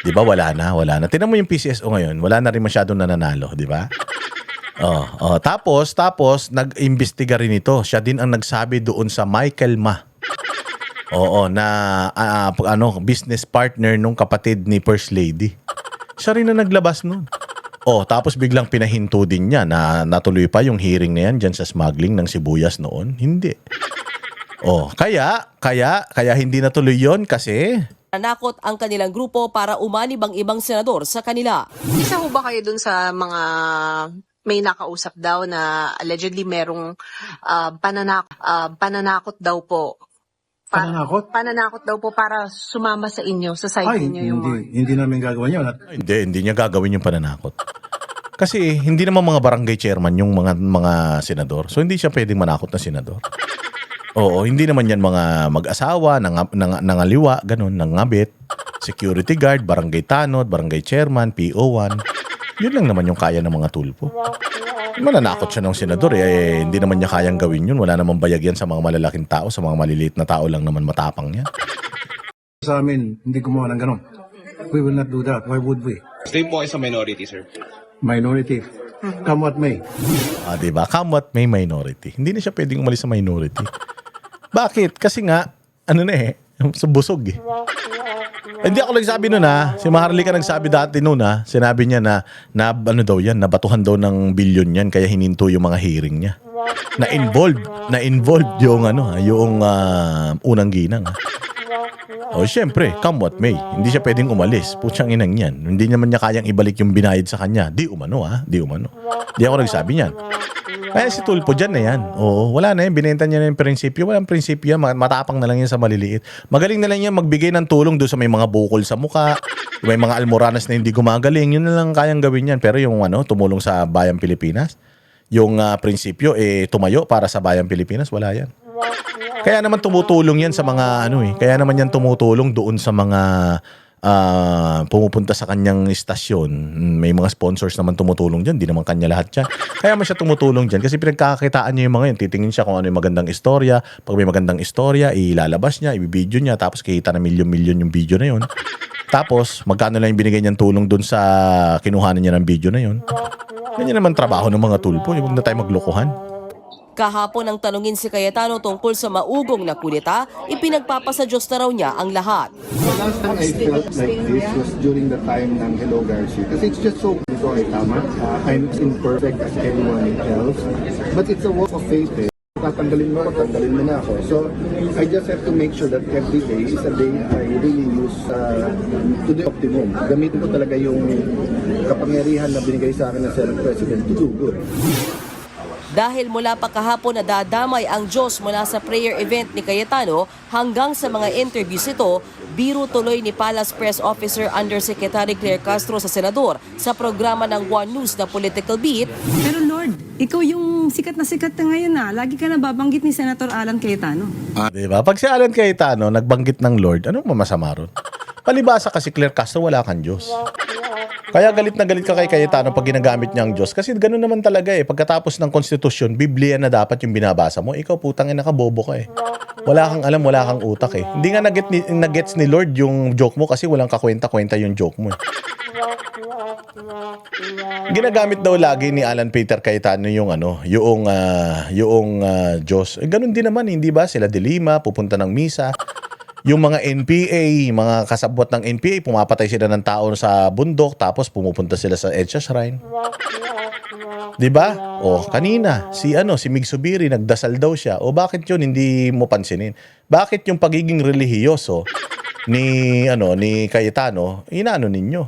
'Di ba? Wala na. Tingnan mo yung PCSO ngayon, wala na rin masyadong nananalo, 'di ba? Tapos nag-imbestiga rin ito. Siya din ang nagsabi doon sa Michael Ma. Business partner nung kapatid ni First Lady. Siya rin na naglabas nun. Tapos biglang pinahinto din niya na natuloy pa yung hearing na yan dyan sa smuggling ng sibuyas noon. Hindi. Kaya hindi natuloy yon kasi nanakot ang kanilang grupo para umanib ang ibang senador sa kanila. Isa ho ba kayo dun sa mga may nakausap daw na allegedly merong pananakot daw po? Pananakot? Pananakot daw po para sumama sa inyo, sa side ninyo yung mga... Hindi namin gagawin yun. hindi niya gagawin yung pananakot. Kasi hindi naman mga barangay chairman yung mga senador. So hindi siya pwedeng manakot na senador. Hindi naman yan mga mag-asawa, nangaliwa, ganun, nangabit, security guard, barangay tanod, barangay chairman, PO1. Yun lang naman yung kaya ng mga tulpo. Mananakot siya ng senador hindi naman niya kayang gawin yun. Wala namang bayag yan sa mga malalaking tao, sa mga maliliit na tao lang naman matapang yan. Sa amin, hindi gumawa ng ganun. We will not do that. Why would we? Stay po kayo sa minority, sir. Minority. Come what may. Diba? Come what may, minority. Hindi na siya pwedeng umalis sa minority. Bakit? Kasi nga, busog eh. Hindi ako nagsabi nun Si Maharlika nagsabi dati nun Sinabi niya na nabatuhan daw ng bilyon yan kaya hininto yung mga hearing niya. Na-involved yung unang ginang. Siyempre, come what may. Hindi siya pwedeng umalis. Putsang inang yan. Hindi naman niya kayang ibalik yung binayad sa kanya. Di umano. Di ako nagsabi niyan. Kaya si Tulfo dyan na yan. Wala na yan. Binenta niya na yung prinsipyo. Walang prinsipyo yan. Matapang na lang yan sa maliliit. Magaling na lang yan magbigay ng tulong doon sa may mga bukol sa muka. May mga almoranas na hindi gumagaling. Yun na lang kayang gawin yan. Pero yung tumulong sa Bayang Pilipinas, yung prinsipyo tumayo para sa Bayang Pilipinas, wala yan. Kaya naman tumutulong yan sa mga Kaya naman yan tumutulong doon sa mga pumupunta sa kanyang istasyon. May mga sponsors naman tumutulong dyan. Di naman kanya lahat yan. Kaya man siya tumutulong dyan kasi pinagkakakitaan niya yung mga yun. Titingin siya kung ano yung magandang istorya. Pag may magandang istorya, ilalabas niya, ibibideo niya, tapos kikita na milyon-milyon yung video na yun. Tapos, magkano lang yung binigay niyang tulong dun sa kinuhanan niya ng video na yun. Ganyan naman trabaho ng mga tulpo. Huwag na tayo maglokohan. Kahapon ang tanungin si Cayetano tungkol sa maugong na kudeta, ipinagpapasa Diyos na raw niya ang lahat. Last time I felt like this was during the time ng Hello Garcia. Kasi it's just so, ito ay tama. I'm imperfect as anyone else. But it's a walk of faith Tatanggalin mo na ako. So, I just have to make sure that every day is a day I really use to the optimum. Gamitin ko talaga yung kapangyarihan na binigay sa akin ng Senate President to do good. Dahil mula pa kahapon nadadamay ang Diyos mula sa prayer event ni Cayetano hanggang sa mga interviews ito, biro tuloy ni Palace Press Officer Undersecretary Claire Castro sa Senador sa programa ng One News na Political Beat. Pero Lord, ikaw yung sikat na ngayon Lagi ka nababanggit ni Senator Alan Cayetano. Diba? Pag si Alan Cayetano nagbanggit ng Lord, anong mamasama ron? Palibasa kasi Claire Castro, wala kang Diyos. Kaya galit na galit ka kay Cayetano pag ginagamit niya ang Diyos. Kasi gano'n naman talaga Pagkatapos ng konstitusyon, Biblia na dapat yung binabasa mo. Ikaw putang ina ka, bobo ka Wala kang alam, wala kang utak Hindi nga nagets ni Lord yung joke mo kasi walang kakwenta-kwenta yung joke mo Ginagamit daw lagi ni Alan Peter Cayetano yung Diyos. Gano'n din naman, hindi ba? Sila de Lima, pupunta ng misa. Yung mga NPA, mga kasabwat ng NPA, pumapatay sila ng tao sa bundok tapos pumupunta sila sa EDSA Shrine. 'Di ba? O kanina si Mig Subiri nagdasal daw siya. O bakit 'yun hindi mo pansinin? Bakit yung pagiging relihiyoso ni Cayetano inaano ninyo?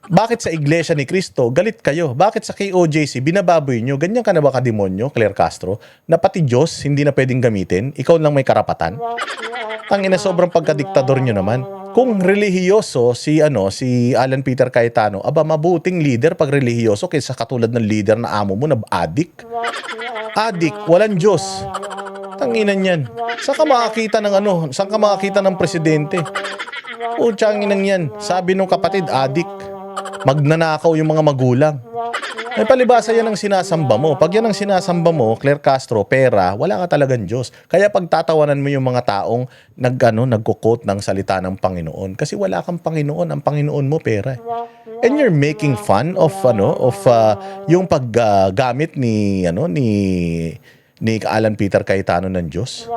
Bakit sa Iglesia ni Cristo galit kayo? Bakit sa KOJC binababoy nyo? Ganyan ka na ba kademonyo, Claire Castro? Na pati Diyos hindi na pwedeng gamitin? Ikaw lang may karapatan? Tangina, sobrang pagkadiktador nyo naman. Kung relihiyoso si Alan Peter Cayetano, mabuting leader pag relihiyoso kaysa katulad ng leader na amo mo na adik. Adik, walang Diyos. Tanginan yan. Saan ka makakita ng presidente? Tsanginang yan. Sabi nung kapatid, adik. Magnanakaw yung mga magulang. May palibasa yan ang sinasamba mo. Pag yan ang sinasamba mo, Claire Castro, pera, wala ka talagang Diyos. Kaya pagtatawanan mo yung mga taong nagko-quote ng salita ng Panginoon. Kasi wala kang Panginoon. Ang Panginoon mo, pera. And you're making fun of yung paggamit ni Alan Peter Cayetano ng Diyos.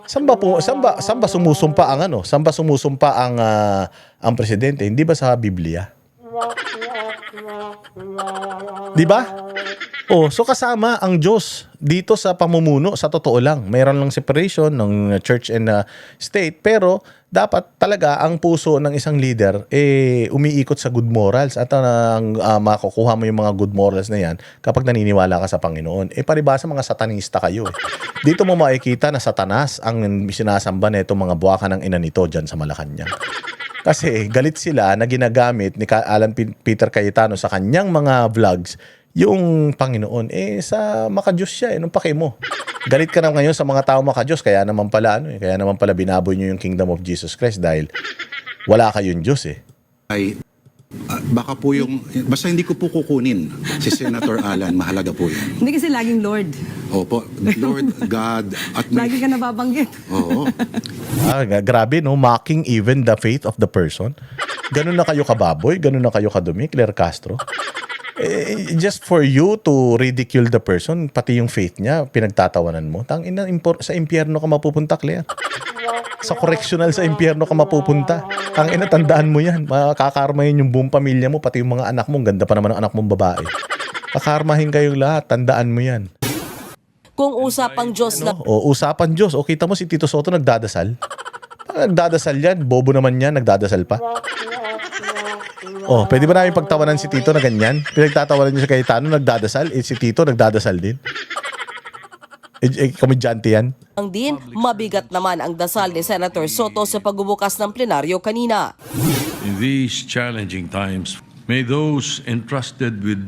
Samba sumusumpa ang presidente, hindi ba sa Biblia? Di ba? So kasama ang Diyos dito sa pamumuno, sa totoo lang. Mayroon lang separation ng church and state, pero dapat talaga ang puso ng isang leader umiikot sa good morals at makukuha mo yung mga good morals na yan kapag naniniwala ka sa Panginoon. Paribasa mga satanista kayo. Dito mo makikita na Satanas ang sinasamba na itong mga buwakan ng ina nito dyan sa Malacanang. Kasi galit sila na ginagamit ni Alan Peter Cayetano sa kanyang mga vlogs yung Panginoon. Sa makadiyos siya. Nung pake mo. Galit ka na ngayon sa mga tao makadiyos. Kaya naman pala binaboy nyo yung Kingdom of Jesus Christ dahil wala kayong Diyos baka po basta hindi ko po kukunin si Senator Alan, mahalaga po yun. Hindi kasi laging Lord. Opo, Lord, God, at Lagi ka nababanggit. Oo. Grabe, no? Mocking even the faith of the person. Ganun na kayo kababoy, ganun na kayo kadumi, Claire Castro. Just for you to ridicule the person, pati yung faith niya, pinagtatawanan mo. Sa impyerno ka mapupunta, Claire. Sa correctional sa impyerno ka mapupunta. Tandaan mo yan. Makakarmahin yung buong pamilya mo, pati yung mga anak mo. Ganda pa naman ang anak mong babae. Kakarmahin kayong lahat. Tandaan mo yan. Kung usapang Diyos na... Usapan Diyos. Kita mo si Tito Soto nagdadasal. Nagdadasal yan. Bobo naman yan. Nagdadasal pa. Pwede ba namin pagtawanan si Tito na ganyan? Pinagtatawanan niyo si Cayetano nagdadasal. Si Tito nagdadasal din. Komedyante yan. Ang din, mabigat naman ang dasal ni Senator Soto sa pagbubukas ng plenaryo kanina. In these challenging times, may those entrusted with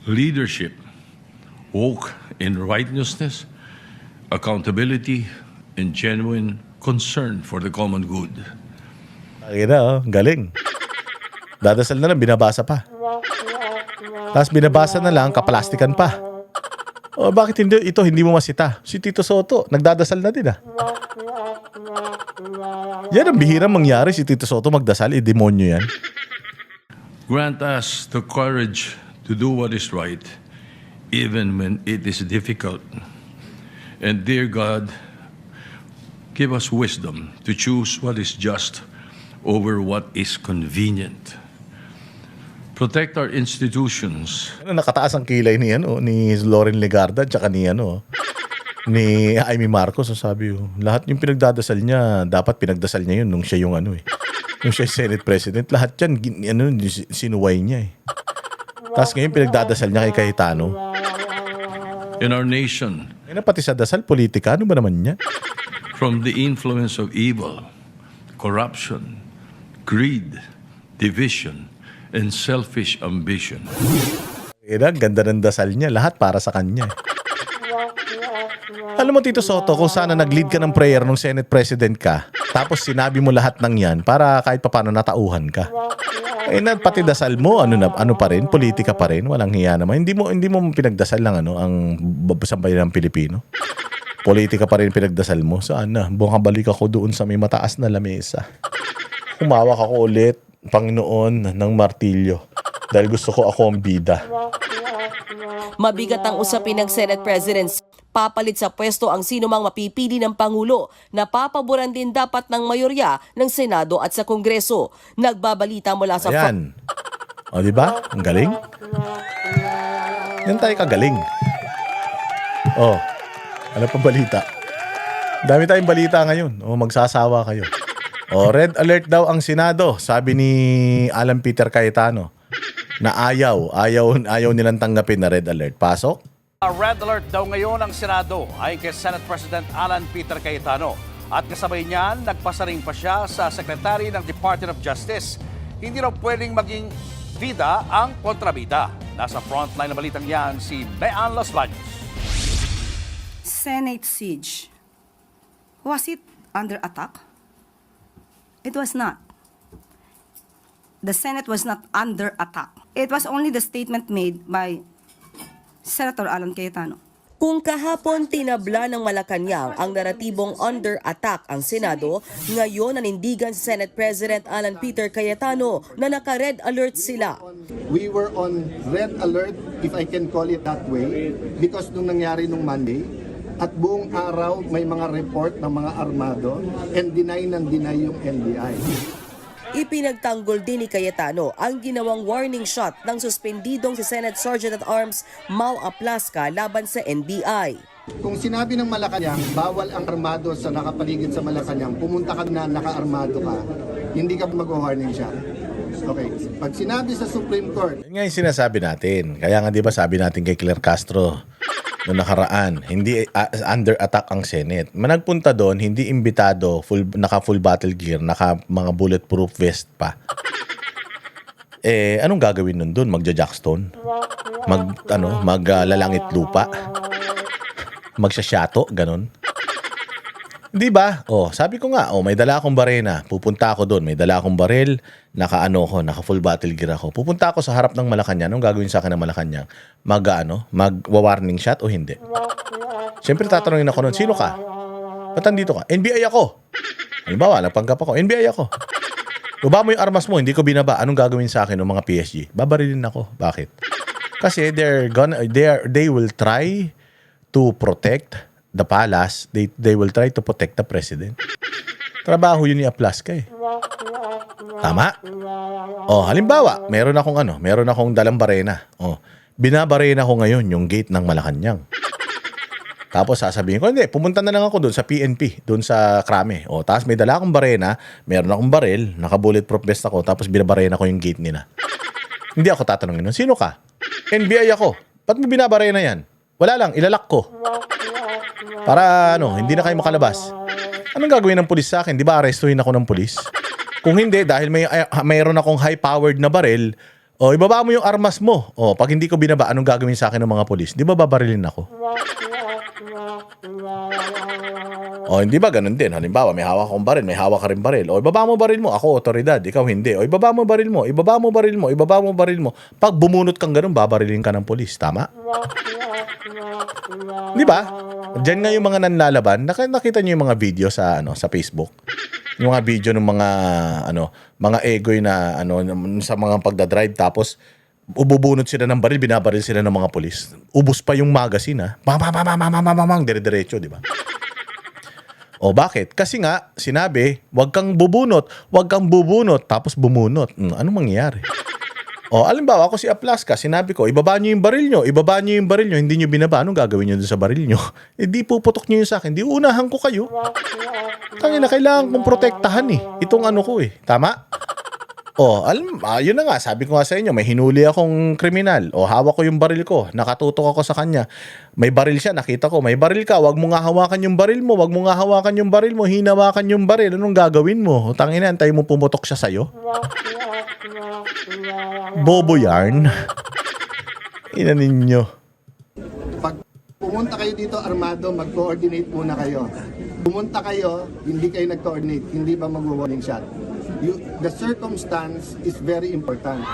leadership walk in righteousness, accountability, and genuine concern for the common good. Galing. Dadasal na lang, binabasa pa. Tapos binabasa na lang, kaplastikan pa. Bakit hindi mo masita? Si Tito Soto, nagdadasal na din Yan ang bihirang mangyari, si Tito Soto magdasal, demonyo yan. Grant us the courage to do what is right, even when it is difficult. And dear God, give us wisdom to choose what is just over what is convenient. Protect our institutions. Nakataas ang kilay ni Loren Legarda tsaka ni Amy Marcos. Sabi lahat yung pinagdadasal niya, dapat pinagdasal niya yun nung siya yung nung siya Senate President. Lahat yan, sinuway niya Tapos ngayon pinagdadasal niya kay Cayetano. In our nation. Pati sa dasal, politika, ano ba naman niya? From the influence of evil, corruption, greed, division, and selfish ambition. Ganda ng dasal niya. Lahat para sa kanya. Alam mo, Tito Soto, kung sana nag-lead ka ng prayer nung Senate President ka, tapos sinabi mo lahat ng yan para kahit paano natauhan ka. Pati dasal mo, ano pa rin, politika pa rin, walang hiya naman. Hindi mo pinagdasal lang ang sambayan ng Pilipino. Politika pa rin pinagdasal mo. Saan na? Bumabalik ako doon sa may mataas na lamesa. Humawak ako ulit, Panginoon, ng martilyo. Dahil gusto ko ako ang bida. Mabigat ang usapin ng Senate Presidents. Papalit sa pwesto ang sinumang mapipili ng Pangulo na papaboran din dapat ng mayorya ng Senado at sa Kongreso. Nagbabalita mula sa... Ayan. Diba? Ang galing. Yan tayo kagaling. Oh, ano pa balita? Dami tayong balita ngayon. Oh, magsasawa kayo. Oh, red alert daw ang Senado, sabi ni Alan Peter Cayetano. Na ayaw nilang tanggapin na red alert. Pasok? Red alert daw ngayon ang Senado ay kay Senate President Alan Peter Cayetano. At kasabay niyan, nagpasaring pa siya sa Secretary ng Department of Justice. Hindi raw pwedeng maging bida ang kontrabida. Nasa frontline na balitang yan si Mayan Los Baños. Senate siege. Was it under attack? It was not. The Senate was not under attack. It was only the statement made by Senator Alan Cayetano. Kung kahapon tinabla ng Malacanang ang naratibong under attack ang Senado, ngayon nanindigan si Senate President Alan Peter Cayetano na naka-red alert sila. We were on red alert, if I can call it that way, because nung nangyari nung Monday, at buong araw may mga report ng mga armado and deny yung NBI. Ipinagtanggol din ni Cayetano ang ginawang warning shot ng suspendidong si Senate Sergeant at Arms Mau Aplasca laban sa NBI. Kung sinabi ng Malacanang, bawal ang armado sa nakapaligid sa Malacanang, pumunta ka na naka-armado ka, hindi ka mag-warning siya. Okay. Pag sinabi sa Supreme Court, Yun nga yung sinasabi natin. Kaya nga di ba sabi natin kay Claire Castro noong nakaraan, hindi under attack ang Senate. Managpunta doon, hindi imbitado, naka-full battle gear, naka mga bulletproof vest pa. Anong gagawin nun doon? Magja-jackstone? Maglalangit lupa? Magsasyato? Ganon? Di ba? Sabi ko nga, may dala akong barena. Pupunta ako doon. May dala akong baril. Naka full battle gear ako. Pupunta ako sa harap ng Malacanang. Anong gagawin sa akin ng Malacanang? Mag-warning shot o hindi? Siyempre tatanungin ako noon, sino ka? Ba't andito ka? NBI ako. Halimbawa, nagpanggap ako. NBI ako. Baba mo yung armas mo, hindi ko binaba. Anong gagawin sa akin ng mga PSG? Babarilin ako. Bakit? Kasi they will try to protect the palace. They will try to protect the president. Trabaho yun ni Aplasca eh. Tama? Halimbawa, meron akong dalang barena. Binabarena ko ngayon yung gate ng Malacanang. Tapos sasabihin ko, hindi, pumunta na lang ako doon sa PNP, doon sa Krame. Tapos may dala akong barena, meron akong baril, naka-bulletproof vest ako, tapos binabarena ko yung gate nila. Hindi ako tatanungin nun, sino ka? NBI ako. Ba't mo binabarena yan? Wala lang, ilalak ko. Para hindi na kayo makalabas. Anong gagawin ng pulis sa akin? Di ba arestuhin ako ng pulis? Kung hindi, dahil mayroon akong high-powered na baril, ibaba mo yung armas mo. Pag hindi ko binaba, anong gagawin sa akin ng mga pulis? Di ba babarilin ako? Hindi ba ganun din? Halimbawa, may hawak akong baril, may hawak ka rin baril. Ibaba mo baril mo, ako otoridad, ikaw hindi. Ibaba mo baril mo, ibaba mo baril mo, ibaba mo baril mo. Pag bumunot kang ganun, babarilin ka ng pulis. Tama? Di ba? Diyan nga yung mga nanlalaban. Nakita niyo yung mga video sa Facebook. Yung mga video ng mga egoy na sa mga pagdadrive, tapos ububunot sila ng baril, binabaril sila ng mga pulis. Ubus pa yung magazine, dire-diretso, di ba? Bakit? Kasi nga, sinabi, wag kang bubunot, tapos bumunot. Anong mangyayari? Alimbawa, ako si Aplasca, sinabi ko, ibaba niyo yung baril nyo, hindi nyo binaba, anong gagawin nyo dun sa baril nyo? Di puputok nyo yun sa akin, di unahan ko kayo. Tangina, kailangan kong protektahan itong ko tama? Yun na nga, sabi ko nga sa inyo, may hinuli akong kriminal. Hawak ko yung baril ko, nakatutok ako sa kanya. May baril siya, nakita ko, may baril ka, wag mo nga hawakan yung baril mo, hinawakan yung baril, anong gagawin mo? Tangina, antay mo pumutok siya sa'yo? Bobo yarn. Ina ninyo. pag pumunta kayo dito armado, mag-coordinate muna kayo. Pumunta kayo, hindi kayo nag-coordinate, hindi ba mag-warning shot? The circumstance is very important.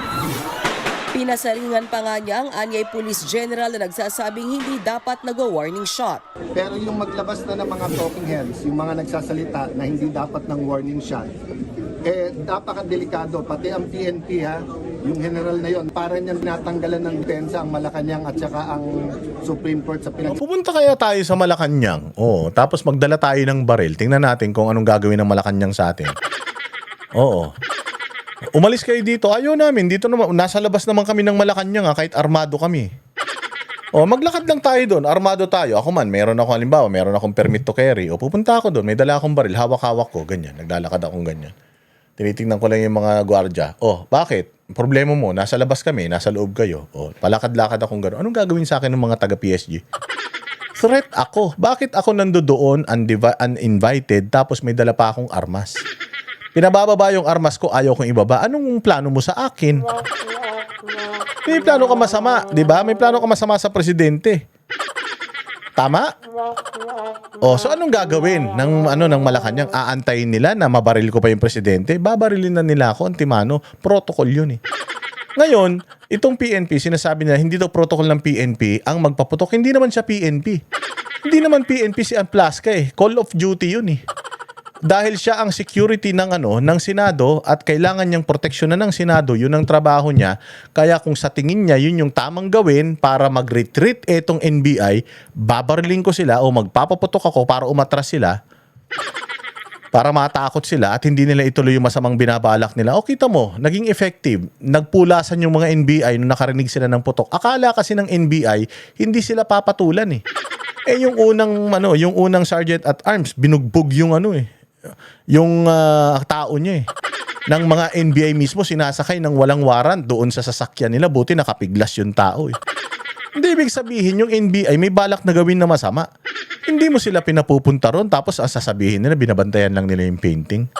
Pinasaringan pa nga niya ang anyay Police General na nagsasabing hindi dapat nag-warning shot. Pero yung maglabas na ng mga talking heads, yung mga nagsasalita na hindi dapat ng warning shot, napakadelikado. Pati ang PNP yung general na yon, para niyang natanggalan ng depensa ang Malacanang at saka ang Supreme Court sa Pupunta kaya tayo sa Malacanang, tapos magdala tayo ng baril. Tingnan natin kung anong gagawin ng Malacanang sa atin. Umalis kayo dito. Ayaw namin. Dito naman, nasa labas naman kami ng Malacanang kahit armado kami. O, maglakad lang tayo doon, armado tayo. Ako man, meron akong permit to carry. O, pupunta ako doon, may dala akong baril, hawak-hawak ko, ganyan. Naglalakad akong ganyan. Tinitingnan ko lang yung mga gwardiya. O, bakit? Problema mo, nasa labas kami, nasa loob kayo. O, palakad-lakad akong gano'n. Anong gagawin sa akin ng mga taga-PSG? Threat ako. Bakit ako nandoon uninvited tapos may dala pa akong armas? Pinabababa yung armas ko, ayaw kong ibaba. Anong plano mo sa akin? May plano ka masama, di ba? May plano ka masama sa presidente. Tama? O, so anong gagawin ng Malacanang? Aantayin nila na mabaril ko pa yung presidente? Babarilin na nila ako, antimano. Protocol yun eh. Ngayon, itong PNP, sinasabi nila, hindi daw protocol ng PNP ang magpaputok. Hindi naman siya PNP. Hindi naman PNP si Amplasca eh. Call of duty yun eh. Dahil siya ang security ng Senado at kailangan niyang proteksyonan ng Senado, yun ang trabaho niya. Kaya kung sa tingin niya yun yung tamang gawin para mag-retreat etong NBI, babariling ko sila o magpapaputok ako para umatras sila, para matakot sila at hindi nila ituloy yung masamang binabalak nila. O kita mo, naging effective. Nagpulasan yung mga NBI nung nakarinig sila ng putok. Akala kasi ng NBI, hindi sila papatulan eh. Yung unang Sergeant at Arms, binugbog yung tao niya eh. Ng mga NBI mismo, sinasakay ng walang warrant doon sa sasakyan nila. Buti nakapiglas yung tao eh. Hindi ibig sabihin yung NBI may balak na gawin na masama. Hindi mo sila pinapupunta ron tapos ang sasabihin nila binabantayan lang nila yung painting.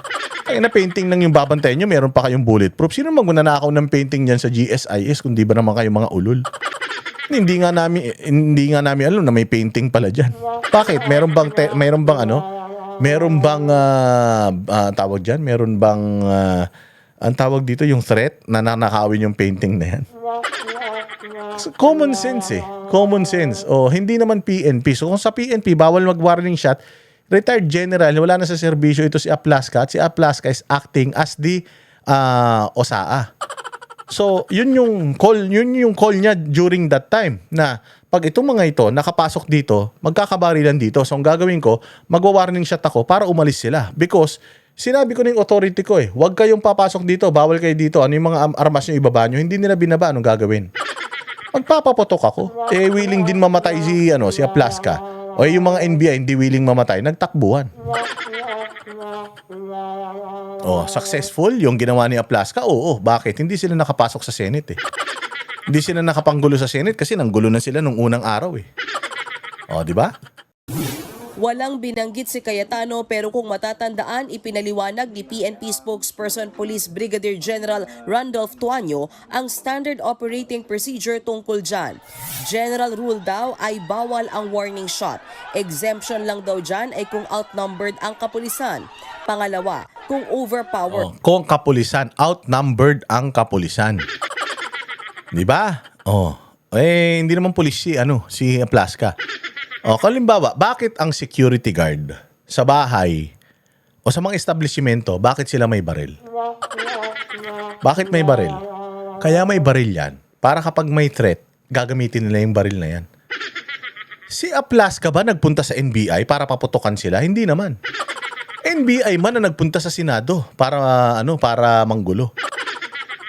Kaya na painting lang yung babantayan nyo, meron pa kayong bulletproof. Sino magnanakaw ng painting dyan sa GSIS kung di ba naman kayo mga ulol? Hindi nga namin alam na may painting pala dyan. Bakit? Meron bang tawag dyan? Meron bang ang tawag dito yung threat na nanakawin yung painting na yan? So, common sense eh. Common sense. O, hindi naman PNP. So kung sa PNP, bawal mag-warning shot, retired general, wala na sa serbisyo ito si Amplasca at si Amplasca is acting as the OSAA. So, yun yung call niya during that time na pag itong mga ito nakapasok dito, magkakabarilan dito. So, ang gagawin ko, magwa-warning shot ako para umalis sila. Because, sinabi ko na yung authority ko eh, huwag kayong papasok dito, bawal kayo dito. Ano yung mga armas nyo ibaba nyo? Hindi nila binaba, anong gagawin? Magpapaputok ako. Eh, willing din mamatay si Amplasca. O yung mga NBI, hindi willing mamatay, nagtakbuhan. Oh, successful yung ginawa ni Amplasca? Oo, bakit? Hindi sila nakapasok sa Senate eh. Hindi sila nakapanggulo sa Senate kasi nanggulo na sila nung unang araw eh. Oh, di ba? Walang binanggit si Cayetano pero kung matatandaan, ipinaliwanag ni PNP spokesperson Police Brigadier General Randolph Tuanyo ang standard operating procedure tungkol dyan. General rule daw ay bawal ang warning shot. Exemption lang daw dyan ay kung outnumbered ang kapulisan. Pangalawa, kung overpowered. Kung kapulisan, outnumbered ang kapulisan. Di ba? Hindi naman pulis si Amplasca. Kalimbawa, bakit ang security guard sa bahay o sa mga establishmento, bakit sila may baril? Bakit may baril? Kaya may baril yan para kapag may threat, gagamitin nila yung baril na yan. Si Amplasca ba nagpunta sa NBI para paputukan sila? Hindi naman. NBI man na nagpunta sa Senado para manggulo.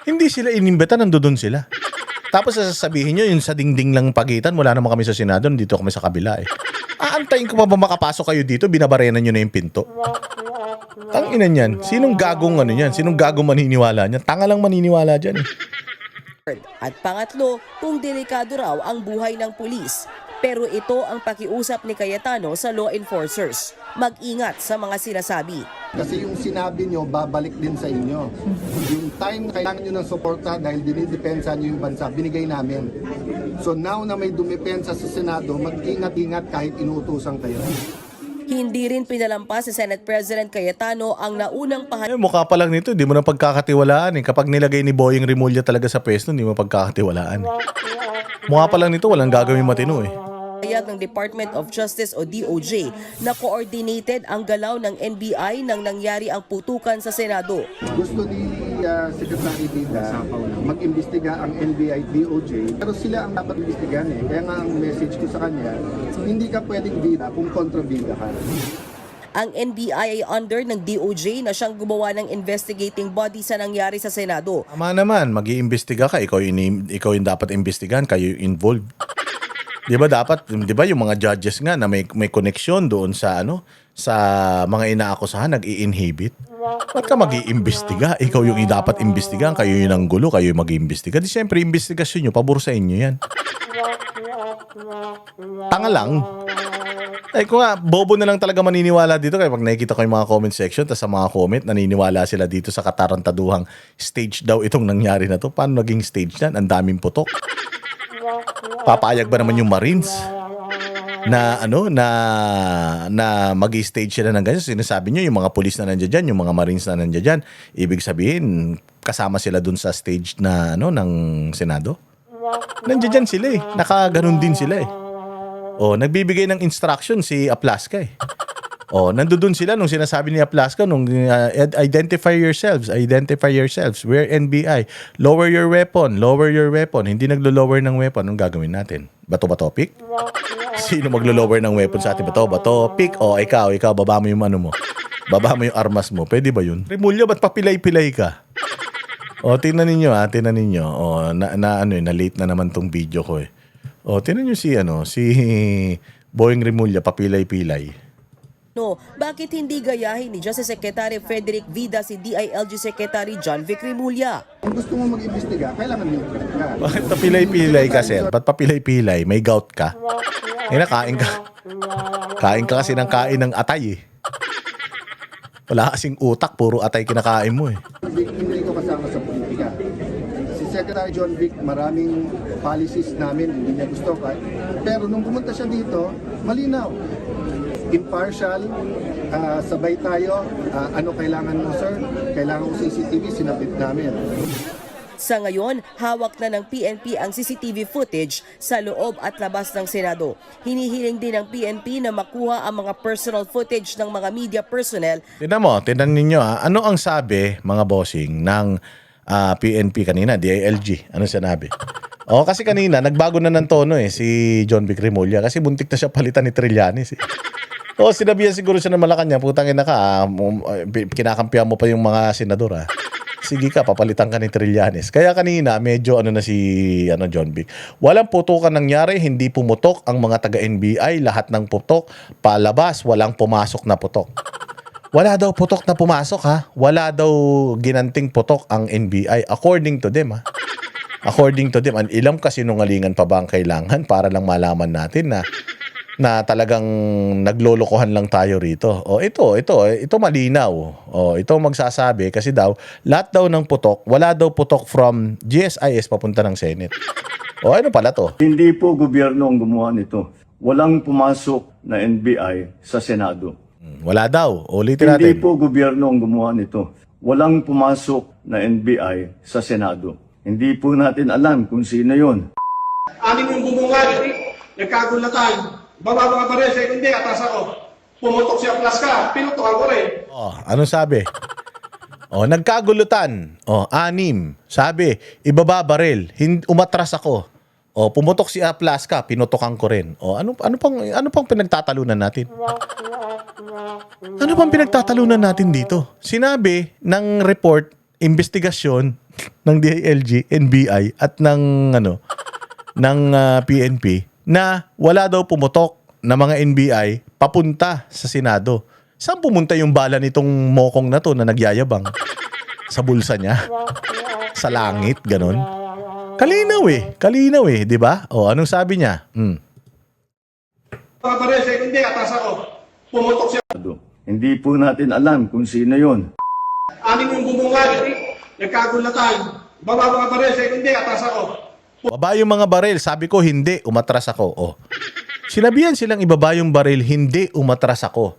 Hindi sila inimbita, nandoon sila. Tapos sasabihin nyo, yung sa dingding lang pagitan, wala naman kami sa Senado, dito kami sa kabila eh. Aantayin ko pa ba makapasok kayo dito, binabarenan nyo na yung pinto? Tanginan yan. Sinong gagong yan? Sinong gagong maniniwala niyan? Tanga lang maniniwala dyan eh. At pangatlo, kung delikado raw ang buhay ng pulis. Pero ito ang pakiusap ni Cayetano sa law enforcers. Mag-ingat sa mga sinasabi. Kasi yung sinabi nyo, babalik din sa inyo. Yung time na kailangan nyo ng suporta dahil dinidepensa nyo yung bansa, binigay namin. So now na may dumipensa sa Senado, mag-ingat-ingat kahit inuutusan kayo. Hindi rin pinalampas si Senate President Cayetano ang naunang Mukha pa lang nito, hindi mo na pagkakatiwalaan eh. Kapag nilagay ni Boying Rimulya talaga sa pwesto, hindi mo pagkakatiwalaan. Mukha pa lang nito, walang gagawin matino eh. Hayag ng Department of Justice o DOJ na coordinated ang galaw ng NBI nang nangyari ang putukan sa Senado. Gusto ni Secretary Bida mag-imbestiga ang NBI DOJ, pero sila ang dapat imbestigahan eh. Kaya nga ang message ko sa kanya, hindi ka pwedeng bida kung kontrabida ka. Ang NBI ay under ng DOJ na siyang gumawa ng investigating body sa nangyari sa Senado. Tama naman, mag-iimbestiga ka, ikaw yung dapat imbestigahan, kayo involved. 'Di ba dapat, 'di ba yung mga judges nga na may koneksyon doon sa sa mga inaakusahan nag-i-inhibit. Ba't ka mag-iimbestiga? Ikaw yung dapat imbestigahan, kayo yung ang gulo, kayo yung mag-iimbestiga. Di siyempre, investigasyon nyo, pabor sa inyo yan. Tanga lang. Ay, kung nga, bobo na lang talaga maniniwala dito. Kaya pag nakikita ko yung mga comment section, tapos sa mga comment, naniniwala sila dito sa katarantaduhang stage daw itong nangyari na to. Paano naging stage yan? Ang daming putok. Papayag ba naman yung Marines na na magi-stage sila ng ganyan? Sinasabi nyo yung mga pulis na nandiyan dyan, yung mga Marines na nandiyan dyan, ibig sabihin kasama sila dun sa stage na ng Senado? Nandiyan dyan sila eh. Nakaganon din sila eh. Nagbibigay ng instruction si Aplaska eh. Nandoon sila nung sinasabi ni Aplaska nung identify yourselves, we're NBI, lower your weapon, hindi naglo-lower ng weapon. Anong gagawin natin? Bato-bato pick? Sino maglo-lower ng weapon sa atin? Bato pick? Ikaw baba mo yung mo, baba mo yung armas mo, pwede ba yun? Remulyo, ba't papilay-pilay ka? Tingnan ninyo na late na naman tong video ko eh. Tingnan nyo si Boying Remulla, papilay-pilay. Bakit hindi gayahin ni Justice Secretary Frederick Vida si DILG Secretary John Vic Remulla? Kung gusto mo mag-imbestiga, kailangan neutral ka. Bakit papilay-pilay ka, sir? Ba't papilay-pilay? May gout ka? Nakain ka. Kain ka kasi ng kain ng atay eh. Wala kasing utak, puro atay kinakain mo eh. Hindi ko kasama sa politika. Si Secretary John Vic, maraming policies namin, hindi niya gusto. Pero nung pumunta siya dito, malinaw. Impartial, sabay tayo, ano kailangan mo sir? Kailangan mo CCTV, sinabit namin. Sa ngayon, hawak na ng PNP ang CCTV footage sa loob at labas ng Senado. Hinihiling din ng PNP na makuha ang mga personal footage ng mga media personnel. Tingnan ninyo ano ang sabi mga bossing ng PNP kanina, DILG? Ano sinabi? Kasi kanina nagbago na ng tono si John Vic Remulla kasi buntik na siya palitan ni Trillanes eh. Sinabihan siguro siya ng Malacanang, putang ina ka, kinakampihan mo pa yung mga senador Sige ka, papalitan ka ni Trillanes. Kaya kanina, medyo na si John Vic. Walang putukan nangyari, hindi pumutok ang mga taga-NBI, lahat ng putok, palabas, walang pumasok na putok. Wala daw putok na pumasok Wala daw ginanting putok ang NBI, according to them According to them, ilang kasinungalingan pa ba ang kailangan para lang malaman natin na talagang naglolokohan lang tayo rito. Ito malinaw. Ito magsasabi kasi daw, lahat daw ng putok, wala daw putok from GSIS papunta ng Senate. Ano pala to? Hindi po gobyerno ang gumawa nito. Walang pumasok na NBI sa Senado. Wala daw. Ulitin natin. Hindi po gobyerno ang gumawa nito. Walang pumasok na NBI sa Senado. Hindi po natin alam kung sino yun. Anim yung bubungad, nagkagulatan. Baba mga baril, hindi, atas ako. Pumutok si Aplaska, pinutokan ko rin. Anong sabi? Nagkagulutan. 6. Sabi, ibaba baril, umatras ako. Pumutok si Aplaska, pinutokan ko rin. Ano pang pinagtatalunan natin? Ano pang pinagtatalunan natin dito? Sinabi ng report, investigasyon ng DILG, NBI at ng PNP na wala daw pumutok na mga NBI papunta sa Senado. Saan pumunta yung bala nitong mokong na to na nagyayabang? Sa bulsa niya? Sa langit, ganon? Kalinaw eh, di ba? Anong sabi niya? Mga baril, hindi, atas ako. Pumutok siya. Hindi po natin alam kung sino yun. Anim yung bubungad, nagkagulatan. Baba mga baril, hindi, atas ako. Baba yung mga baril. Sabi ko, hindi. Umatras ako. Sinabihan silang ibaba yung baril, hindi. Umatras ako.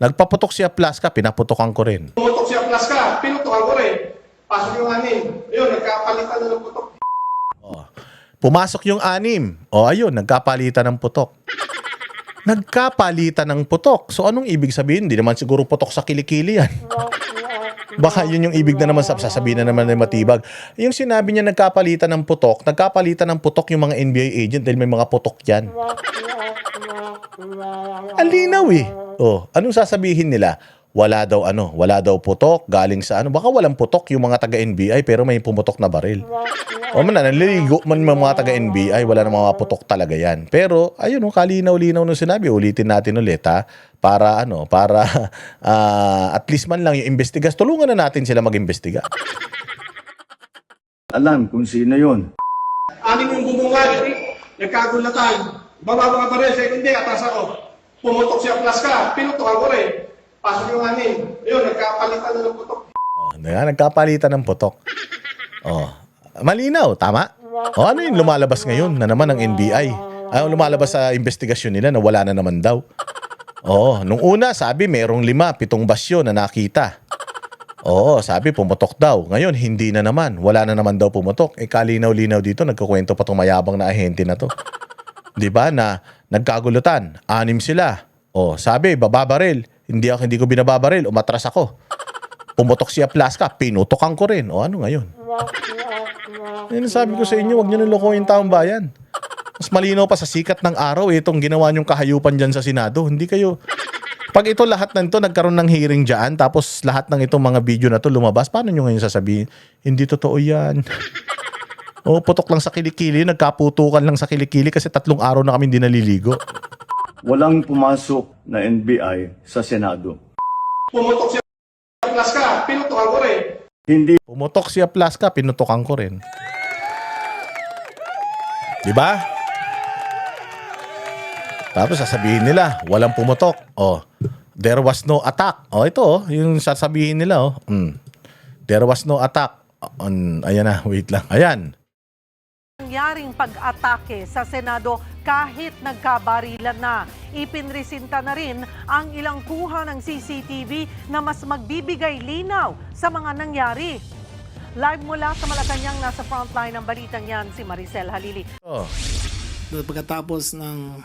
Nagpaputok si Aplaska, pinaputokan ko rin. Pumutok si Aplaska, pinutokan ko rin. Pasok yung anim. Ayun, nagkapalitan na ng putok. Pumasok yung 6. Ayun, nagkapalitan ng putok. Nagkapalitan ng putok. So, anong ibig sabihin? Hindi naman siguro putok sa kilikili yan. Baka yun yung ibig na naman sasabihin na naman na matibag. Yung sinabi niya nagkapalitan ng putok yung mga NBA agent dahil may mga putok yan. Ang linaw eh. Anong sasabihin nila? wala daw putok galing sa ano. Baka walang putok yung mga taga-NBI pero may pumutok na baril. O man, naliligo man mga taga-NBI, wala na mga putok talaga yan. Pero ayun, kalinaw-linaw nung sinabi, ulitin natin ulit para at least man lang yung investigas. Tulungan na natin sila mag-imbestiga. Alam kung sino yun. Anim yung bubungan, nagkagulatan. Bababa ka pa rin, second day, atras ako. Pumutok siya plaska, pinutokan ko rin. Pasok yung anim. Ayun, nagkapalitan na ng putok. Nagkapalitan ng putok. Malinaw, tama? Ano yung lumalabas ngayon na naman ng NBI? Lumalabas sa investigasyon nila na wala na naman daw. Nung una sabi merong 5-7 basyo na nakita. Sabi pumutok daw. Ngayon hindi na naman. Wala na naman daw pumutok. Kalinaw-linaw dito, nagkukwento pa tong mayabang na ahente na to. 'Di ba na nagkagulutan, 6 sila. Sabi bababaril. Hindi ko binababaril, umatras ako. Pumutok siya plaska, pinutokan ko rin. Ano ngayon? Yan sabi ko sa inyo, huwag niyo nilokohin taong bayan. Mas malinaw pa sa sikat ng araw itong ginawa niyong kahayupan dyan sa Senado. Hindi kayo... Pag ito lahat ng ito nagkaroon ng hearing dyan, tapos lahat ng itong mga video na to lumabas, paano nyo ngayon sasabihin? Hindi totoo yan. Putok lang sa kilikili, nagkaputukan lang sa kilikili kasi 3 araw na kami hindi naliligo. Walang pumasok na NBI sa Senado. Pumutok siya plaska, pinutokan ko rin. Hindi Pumutok siya plaska, pinutokan ko rin. Diba? Tapos sasabihin nila, walang pumutok. There was no attack. Ito, yung sasabihin nila. There was no attack. Ayan na, wait lang. Ayan. Nangyaring pag-atake sa Senado kahit nagkabarilan na. Ipinresinta na rin ang ilang kuha ng CCTV na mas magbibigay linaw sa mga nangyari. Live mula sa Malacanang, nasa frontline ng balitang yan si Maricel Halili. Pagkatapos ng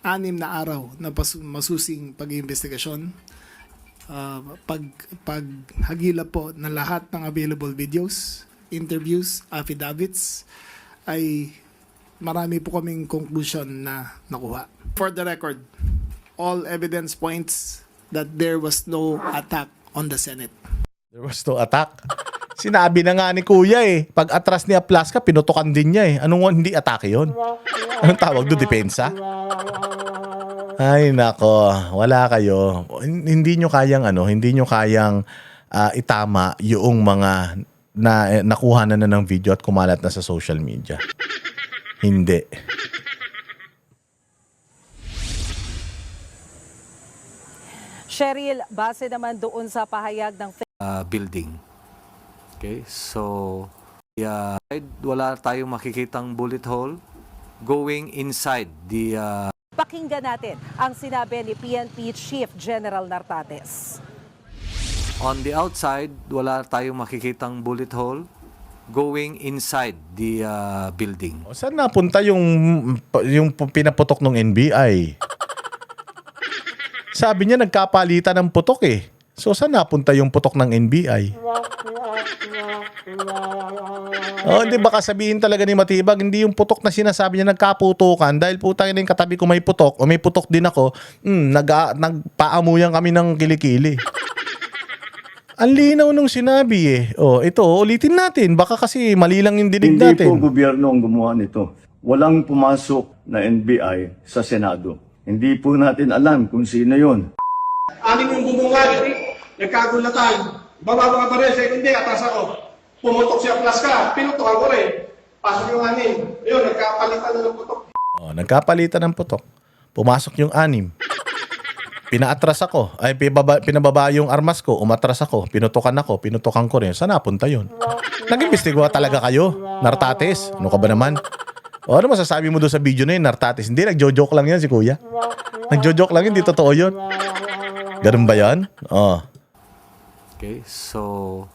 6 na araw na masusing pag-iimbestigasyon, paghagila po ng lahat ng available videos, interviews, affidavits, ay marami po kaming conclusion na nakuha. For the record, all evidence points that there was no attack on the Senate. There was no attack. Sinabi na nga ni Kuya pag atras ni Aplaska, pinutukan din niya Anong hindi atake yon? Anong tawag doon? Depensa? Ay nako, wala kayo. Hindi nyo kayang itama yung mga nakuha na ng video at kumalat na sa social media. Hindi. Cheryl, base naman doon sa pahayag ng Building. Okay, so wala tayong makikitang bullet hole going inside the Pakinggan natin ang sinabi ni PNP Chief General Nartates. on the outside, wala tayong makikitang bullet hole going inside the building. Saan napunta yung pinaputok ng NBI? Sabi niya nagkapalitan ng putok So saan napunta yung putok ng NBI? Hindi baka sabihin talaga ni Matibag, hindi yung putok na sinasabi niya nagkaputukan dahil putang ina yung katabi ko may putok o may putok din ako, nagpaamuyan kami ng kilikili. Ang linaw nung sinabi ito, ulitin natin. Baka kasi mali lang yung dinig natin. Hindi po gobyerno ang gumawa nito. Walang pumasok na NBI sa Senado. Hindi po natin alam kung sino yun. 6 yung bubungan, nagkagulatan. Bababa ka pa rin, second day, atras ako. Pumutok siya plaska, pinutokan ko rin. Pasok yung 6. Ayun, nagkapalitan na ng putok. Nagkapalitan ng putok. Pumasok yung 6. Pinaatras ako. Pinababa yung armas ko. Umatras ako. Pinutokan ko rin. Saan napunta yun? Nag-imbestigawa talaga kayo? Nartates? Ano ka ba naman? Ano masasabi mo doon sa video na yun, Nartates? Hindi, nagjo-joke lang yan si Kuya. Nagjo-joke lang yun, hindi totoo yun. Ganun ba yan? Okay, so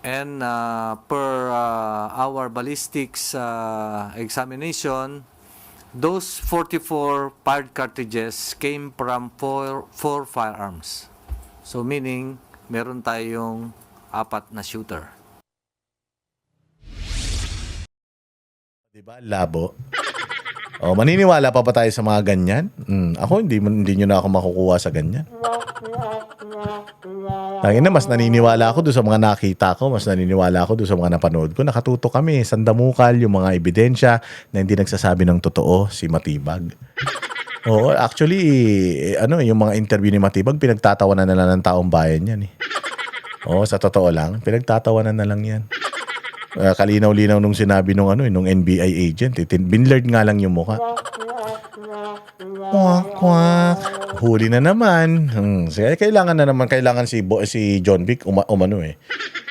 and per our ballistics examination, those 44 fired cartridges came from four firearms. So meaning, meron tayong 4 na shooter. Diba? Labo. Maniniwala pa ba tayo sa mga ganyan? Ako, hindi nyo na ako makukuha sa ganyan. Tangina, mas naniniwala ako doon sa mga nakita ko, mas naniniwala ako doon sa mga napanood ko. Nakatuto kami, sandamukal, yung mga ebidensya na hindi nagsasabi ng totoo si Matibag. Oo, actually, yung mga interview ni Matibag, pinagtatawanan na lang ng taong bayan yan eh. Oo, sa totoo lang, pinagtatawanan na lang yan. Kalinaw-linaw nung sinabi nung NBI agent, binlurred nga lang yung mukha. Kwak, kwak. Huli na naman. Kailangan si John Vic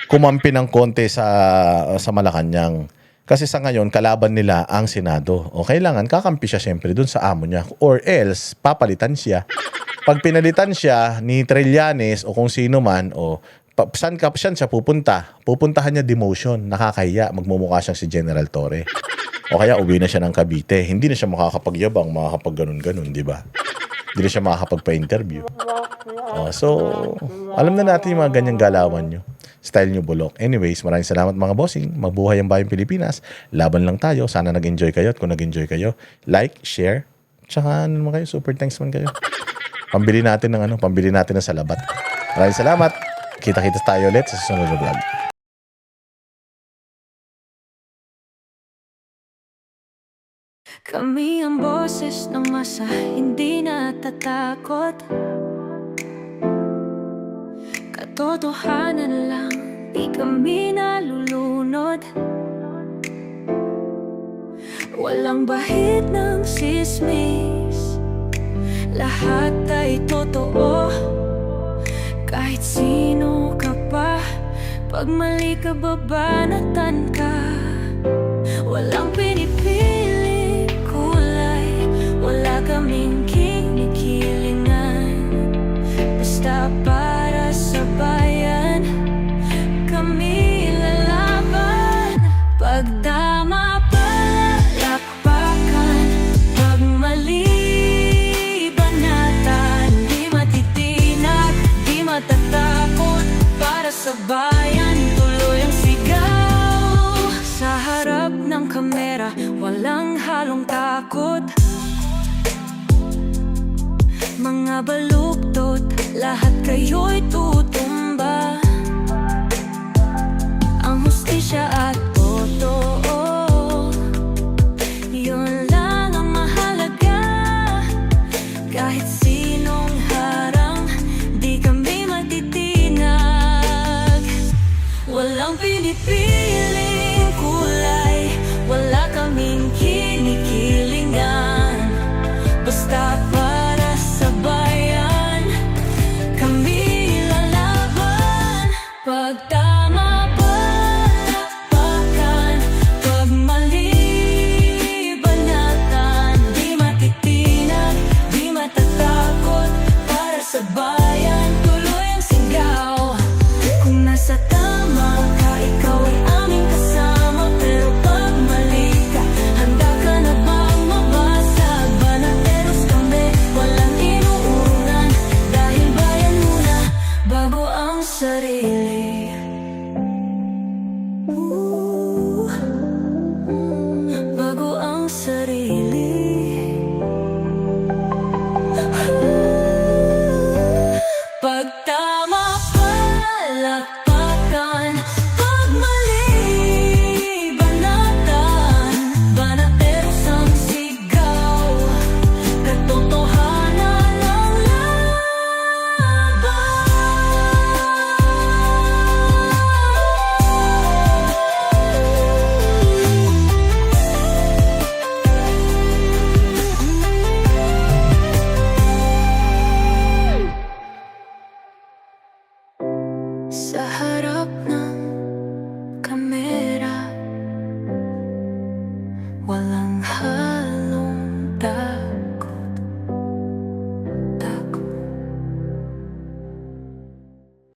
kumampi ng konti sa Malacanang. Kasi sa ngayon, kalaban nila ang Senado. O kailangan kakampi siya siyempre dun sa amo niya. Or else, papalitan siya. Pag pinalitan siya ni Trillanes o kung sino man, saan siya pupunta? Pupuntahan niya demotion. Nakakahiya. Magmumukha siyang si General Torre. O kaya uwi na siya ng Cavite. Hindi na siya makakapagyabang, makakapag-ganun-ganun, di ba? Hindi na siya makakapagpa-interview. So, alam na natin yung mga ganyang galawan nyo. Style nyo bulok. Anyways, maraming salamat mga bossing. Mabuhay ang bayang Pilipinas. Laban lang tayo. Sana nag-enjoy kayo. At kung nag-enjoy kayo, like, share, tsaka kayo, super thanks man kayo. Pambili natin ng salabat. Maraming salamat. Kita-kita tayo ulit sa susunod na vlog. Kami ang boses ng masa, hindi natatakot. Katotohanan lang, di kami nalulunod. Walang bahid ng sismis, lahat ay totoo. Kahit sino ka pa, pag mali ka babanatan ka. Walang pinipili kulay, wala kaming kinikilingan. Basta para sa bayan, kami lalaban. Pagdama palakpakan, pag mali banatan. Di matitinag, di matatakot, para sa bayan tuloy ang sigaw. Sa harap ng kamera, walang halong takot. Mga baluktot, lahat kayo'y tutumba. Ang hustisya at totoo, yun lang ang mahalaga. Kahit sinong harang, di kami matitinag. Walang pinipiling kulay, wala kaming kinikilingan. Basta para sa bayan, kami lalaban. Pag tama palakpakan, pag mali banatan. Di matitinag, di matatakot, para sa bayan tuloy ang sigaw. Kung nasa tama ka, ikaw ay aming kasama. Pero pag mali ka, handa ka na bang mabasag? Banateros kami, walang inuunan. Dahil bayan muna, bago ang sarili. Bago ang sarili. Pag tama palakpakan, pag mali banatan. Banateros ang sigaw, katotohanan ang laban. Sa harap ng kamera, wala